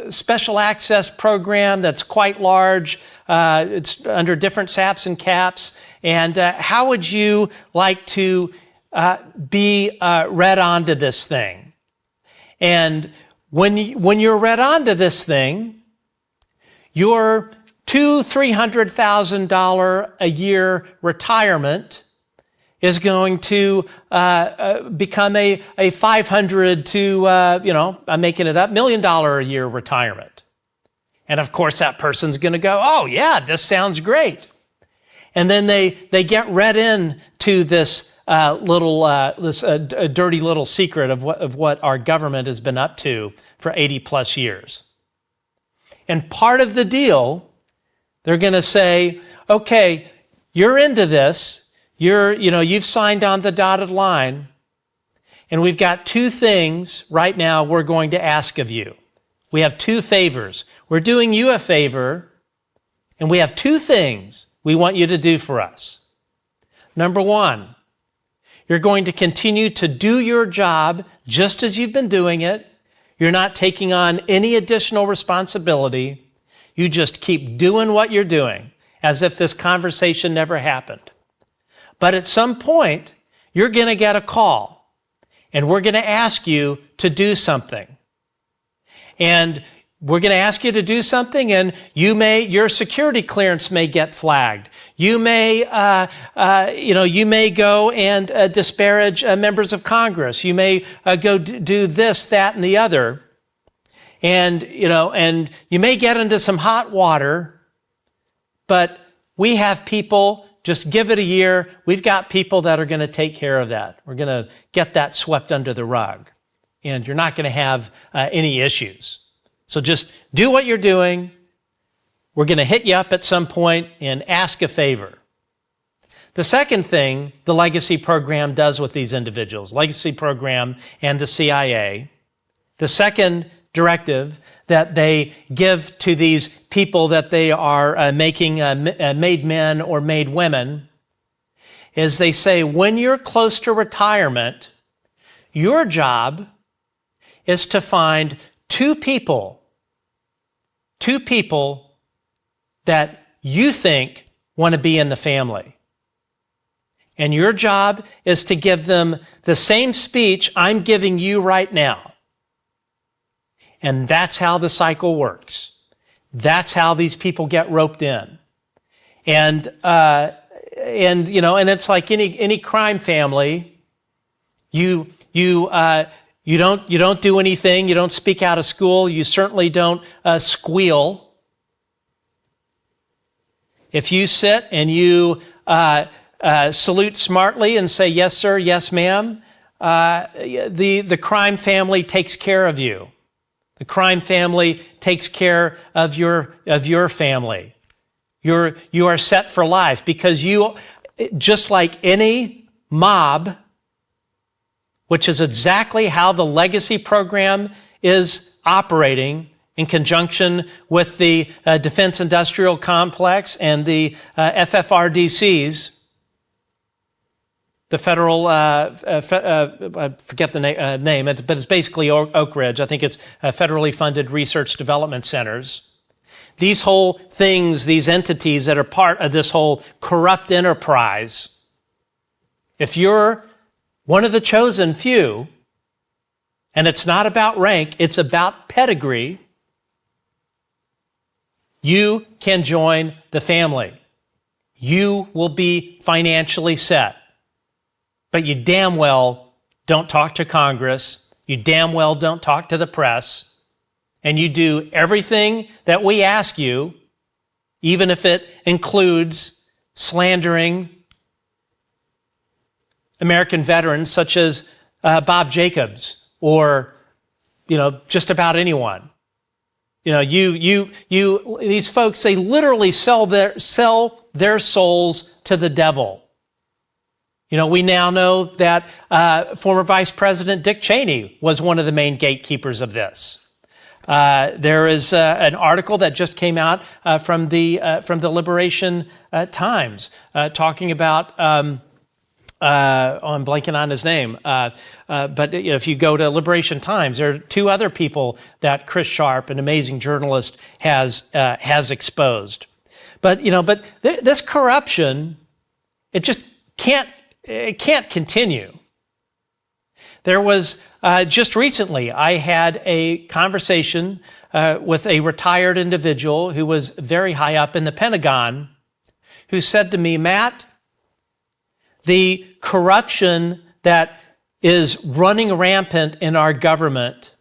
special access program that's quite large. It's under different SAPs and CAPs. And how would you like to be read onto this thing? And when you're read onto this thing, your $200,000-$300,000 a year retirement is going to become a $500 to I'm making it up, $1 million a year retirement. And of course that person's going to go, oh yeah, this sounds great. And then they get read in to this dirty little secret of what our government has been up to for 80 plus years. And part of the deal, they're going to say, okay, you're into this. You've signed on the dotted line. And we've got two things right now we're going to ask of you. We have two favors. We're doing you a favor, and we have two things we want you to do for us. Number one, you're going to continue to do your job just as you've been doing it. You're not taking on any additional responsibility. You just keep doing what you're doing as if this conversation never happened. But at some point, you're going to get a call. and we're going to ask you to do something. And we're going to ask you to do something, and your security clearance may get flagged. You may, you may go and disparage members of Congress. You may go do this, that, and the other. And you may get into some hot water, but we have people, just give it a year. We've got people that are going to take care of that. We're going to get that swept under the rug, and you're not going to have any issues. So just do what you're doing. We're going to hit you up at some point and ask a favor. The second thing the Legacy Program does with these individuals, Legacy Program and the CIA, the second directive that they give to these people that they are making made men or made women is they say, when you're close to retirement, your job is to find two people that you think want to be in the family. And your job is to give them the same speech I'm giving you right now. And that's how the cycle works. That's how these people get roped in. And it's like any crime family. You don't do anything. You don't speak out of school. You certainly don't squeal. If you sit and you salute smartly and say, yes, sir, yes, ma'am, the crime family takes care of you. The crime family takes care of your family. You are set for life because you, just like any mob, which is exactly how the Legacy Program is operating in conjunction with the Defense Industrial Complex and the FFRDCs, the federal, I forget the name, but it's basically Oak Ridge. I think it's federally funded research development centers. These whole things, these entities that are part of this whole corrupt enterprise, if you're one of the chosen few, and it's not about rank, it's about pedigree, you can join the family. You will be financially set. But you damn well don't talk to Congress. You damn well don't talk to the press. And you do everything that we ask you, even if it includes slandering American veterans such as Bob Jacobs or, just about anyone. These folks, they literally sell their souls to the devil. We now know that former Vice President Dick Cheney was one of the main gatekeepers of this. There is an article that just came out from the Liberation Times talking about. I'm blanking on his name, but if you go to Liberation Times, there are two other people that Chris Sharp, an amazing journalist, has exposed. But this corruption, it just can't continue. There was just recently, I had a conversation with a retired individual who was very high up in the Pentagon, who said to me, Matt, the corruption that is running rampant in our government,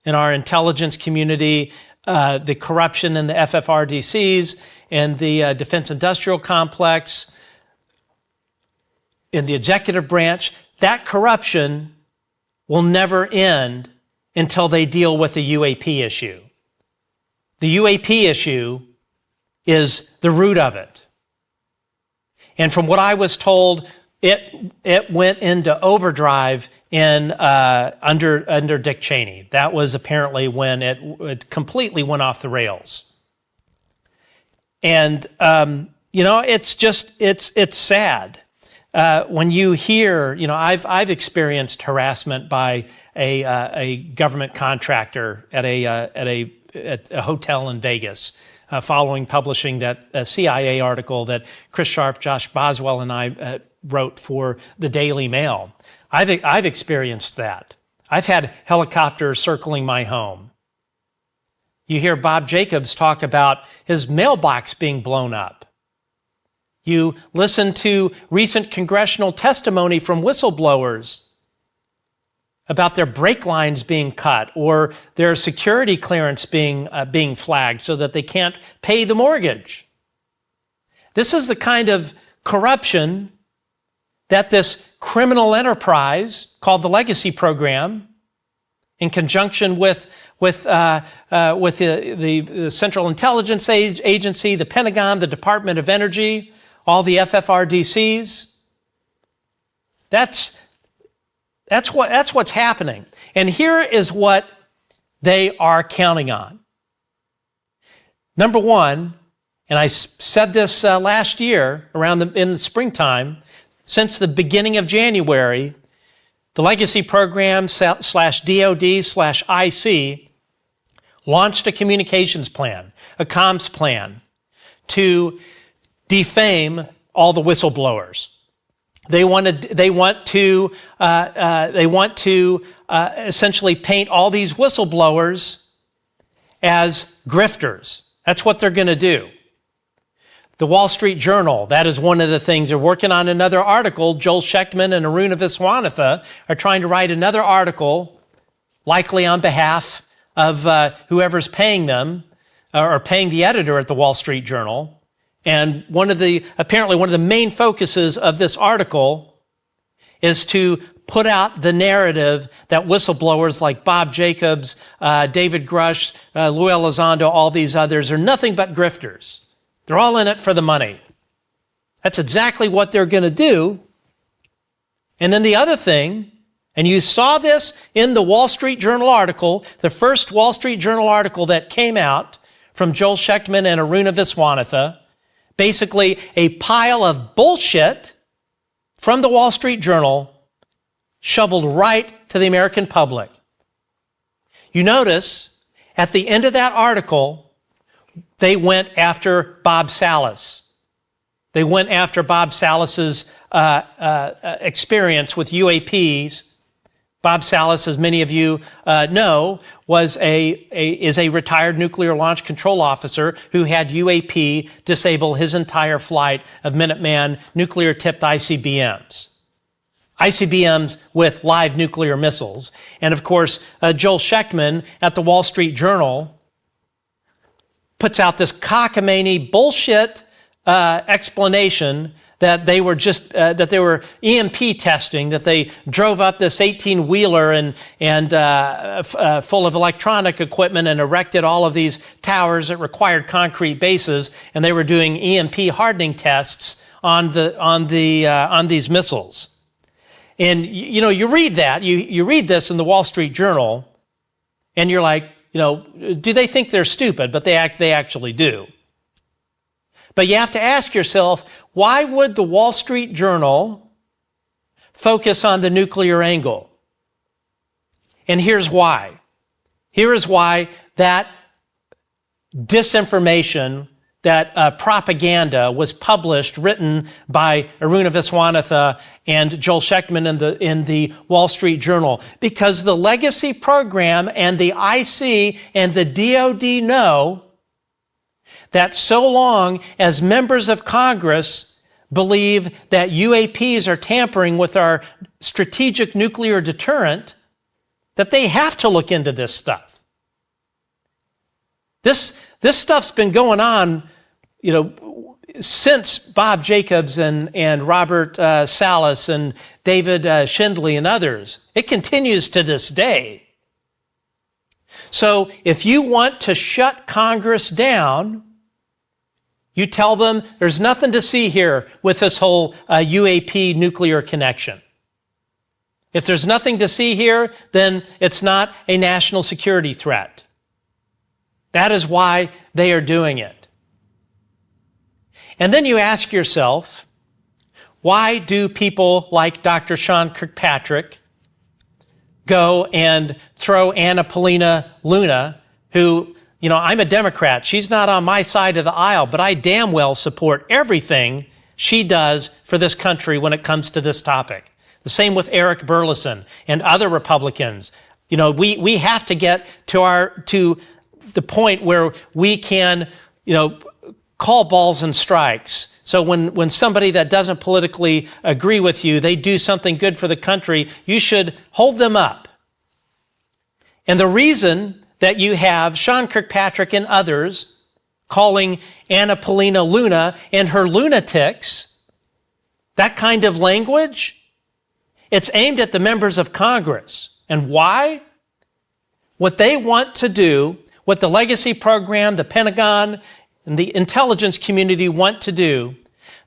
in our intelligence community, the corruption in the FFRDCs, and the Defense Industrial Complex, in the executive branch, that corruption will never end until they deal with the UAP issue. The UAP issue is the root of it. And from what I was told, it went into overdrive under Dick Cheney. That was apparently when it completely went off the rails. And it's sad when you hear. I've experienced harassment by a government contractor at a hotel in Vegas. Following publishing that CIA article that Chris Sharp, Josh Boswell, and I wrote for the Daily Mail. I've experienced that. I've had helicopters circling my home. You hear Bob Jacobs talk about his mailbox being blown up. You listen to recent congressional testimony from whistleblowers about their brake lines being cut or their security clearance being flagged so that they can't pay the mortgage. This is the kind of corruption that this criminal enterprise called the Legacy Program, in conjunction with the Central Intelligence Agency, the Pentagon, the Department of Energy, all the FFRDCs. That's what's happening. And here is what they are counting on. Number one, and I said this last year in the springtime, since the beginning of January, the Legacy Program /DOD/IC launched a communications plan, a comms plan, to defame all the whistleblowers. They want to essentially paint all these whistleblowers as grifters. That's what they're going to do. The Wall Street Journal, that is one of the things. They're working on another article. Joel Schechtman and Aruna Viswanathan are trying to write another article, likely on behalf of whoever's paying them or paying the editor at the Wall Street Journal. And apparently one of the main focuses of this article is to put out the narrative that whistleblowers like Bob Jacobs, David Grush, Louis Elizondo, all these others are nothing but grifters. They're all in it for the money. That's exactly what they're going to do. And then the other thing, and you saw this in the Wall Street Journal article, the first Wall Street Journal article that came out from Joel Schechtman and Aruna Viswanathan, basically a pile of bullshit from the Wall Street Journal shoveled right to the American public. You notice at the end of that article, they went after Bob Salas. They went after Bob Salas's experience with UAPs. Bob Salas, as many of you know, is a retired nuclear launch control officer who had UAP disable his entire flight of Minuteman nuclear-tipped ICBMs. ICBMs with live nuclear missiles. And of course, Joel Schechtman at the Wall Street Journal puts out this cockamamie bullshit explanation that they were EMP testing, that they drove up this 18-wheeler and full of electronic equipment and erected all of these towers that required concrete bases, and they were doing EMP hardening tests on these missiles. And you read that, you read this in the Wall Street Journal, and you're like, do they think they're stupid? But they actually do. But you have to ask yourself, why would the Wall Street Journal focus on the nuclear angle? And here's why. Here is why that disinformation, that propaganda was published, written by Aruna Viswanathan and Joel Schechtman in the Wall Street Journal. Because the Legacy Program and the IC and the DOD know that so long as members of Congress believe that UAPs are tampering with our strategic nuclear deterrent, that they have to look into this stuff. This stuff's been going on, since Bob Jacobs and Robert Salas and David Schindley and others. It continues to this day. So if you want to shut Congress down, you tell them there's nothing to see here with this whole UAP nuclear connection. If there's nothing to see here, then it's not a national security threat. That is why they are doing it. And then you ask yourself, why do people like Dr. Sean Kirkpatrick go and throw Anna Paulina Luna, who, I'm a Democrat. She's not on my side of the aisle, but I damn well support everything she does for this country when it comes to this topic. The same with Eric Burleson and other Republicans. You know, we have to get to the point where we can, you know, call balls and strikes. So when somebody that doesn't politically agree with you, they do something good for the country, you should hold them up. And the reason that you have Sean Kirkpatrick and others calling Anna Paulina Luna and her lunatics, that kind of language, it's aimed at the members of Congress. And why? What they want to do, what the legacy program, the Pentagon, and the intelligence community want to do,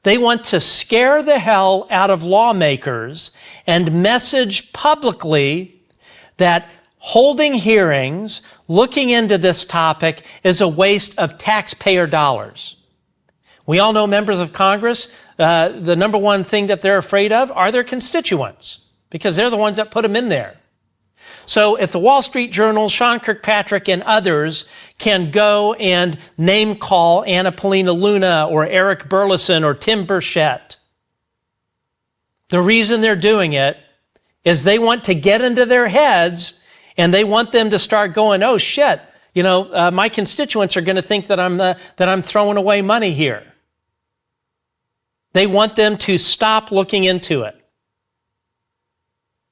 they want to scare the hell out of lawmakers and message publicly that holding hearings, looking into this topic is a waste of taxpayer dollars. We all know members of Congress, the number one thing that they're afraid of are their constituents, because they're the ones that put them in there. So if the Wall Street Journal, Sean Kirkpatrick, and others can go and name call Anna Paulina Luna or Eric Burleson or Tim Burchett, the reason they're doing it is they want to get into their heads and they want them to start going, oh shit, you know, my constituents are going to think that I'm throwing away money here. They want them to stop looking into it.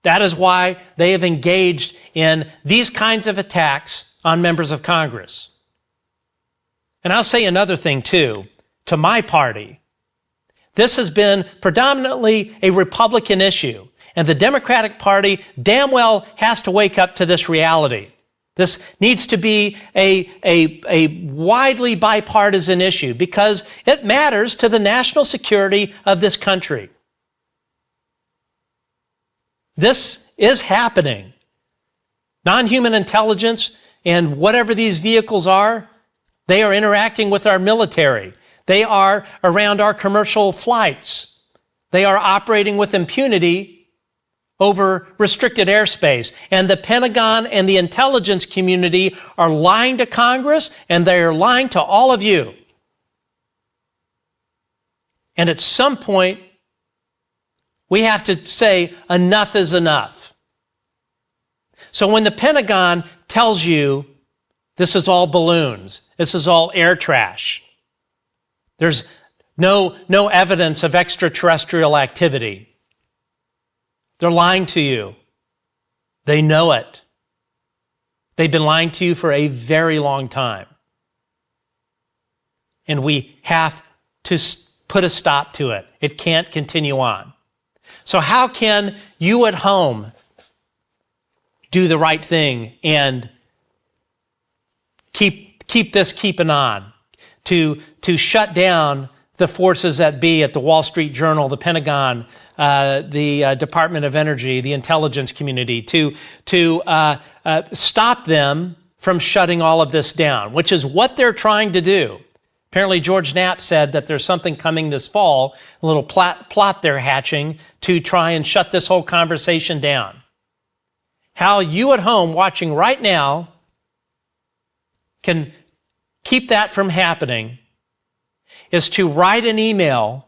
That is why they have engaged in these kinds of attacks on members of Congress. And I'll say another thing too, to my party. This has been predominantly a Republican issue, and the Democratic Party damn well has to wake up to this reality. This needs to be a widely bipartisan issue because it matters to the national security of this country. This is happening. Non-human intelligence and whatever these vehicles are, they are interacting with our military. They are around our commercial flights. They are operating with impunity over restricted airspace. And the Pentagon and the intelligence community are lying to Congress, and they are lying to all of you. And at some point, we have to say enough is enough. So when the Pentagon tells you this is all balloons, this is all air trash, there's no evidence of extraterrestrial activity, they're lying to you. They know it. They've been lying to you for a very long time. And we have to put a stop to it. It can't continue on. So how can you at home do the right thing and keep this keeping on to shut down the forces that be at the Wall Street Journal, the Pentagon, the Department of Energy, the intelligence community, to stop them from shutting all of this down, which is what they're trying to do. Apparently, George Knapp said that there's something coming this fall, a little plot they're hatching to try and shut this whole conversation down. How you at home watching right now can keep that from happening is to write an email,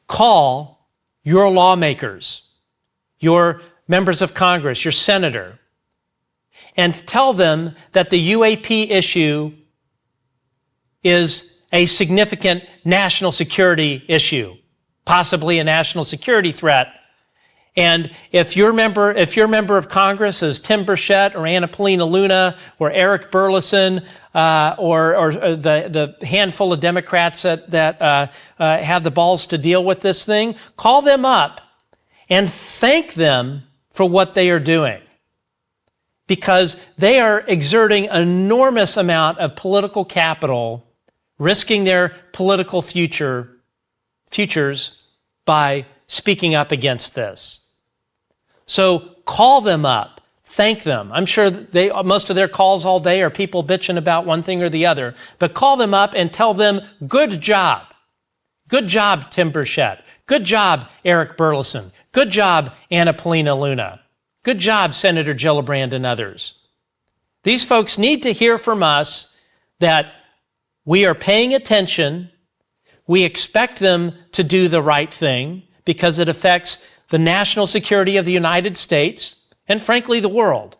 call your lawmakers, your members of Congress, your senator, and tell them that the UAP issue is a significant national security issue, possibly a national security threat. And if your member of Congress is Tim Burchett or Anna Paulina Luna or Eric Burleson or the handful of Democrats that have the balls to deal with this thing, call them up and thank them for what they are doing, because they are exerting an enormous amount of political capital, risking their political futures by speaking up against this. So call them up, thank them. I'm sure most of their calls all day are people bitching about one thing or the other, but call them up and tell them, good job. Good job, Tim Burchett. Good job, Eric Burleson. Good job, Anna Paulina Luna. Good job, Senator Gillibrand and others. These folks need to hear from us that we are paying attention. We expect them to do the right thing because it affects the national security of the United States and, frankly, the world.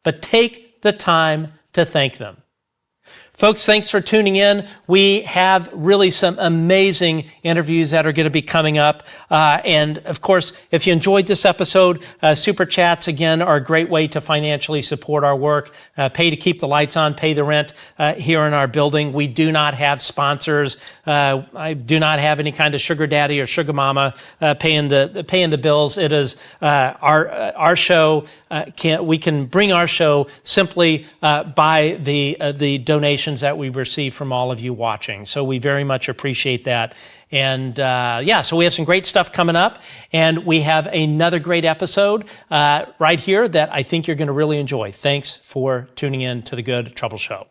But take the time to thank them. Folks, thanks for tuning in. We have really some amazing interviews that are going to be coming up. And of course, if you enjoyed this episode, Super Chats, again, are a great way to financially support our work. Pay to keep the lights on, pay the rent here in our building. We do not have sponsors. I do not have any kind of sugar daddy or sugar mama paying the bills. It is our show. We can bring our show simply by the donations that we receive from all of you watching. So we very much appreciate that. And so we have some great stuff coming up, and we have another great episode right here that I think you're going to really enjoy. Thanks for tuning in to the Good Trouble Show.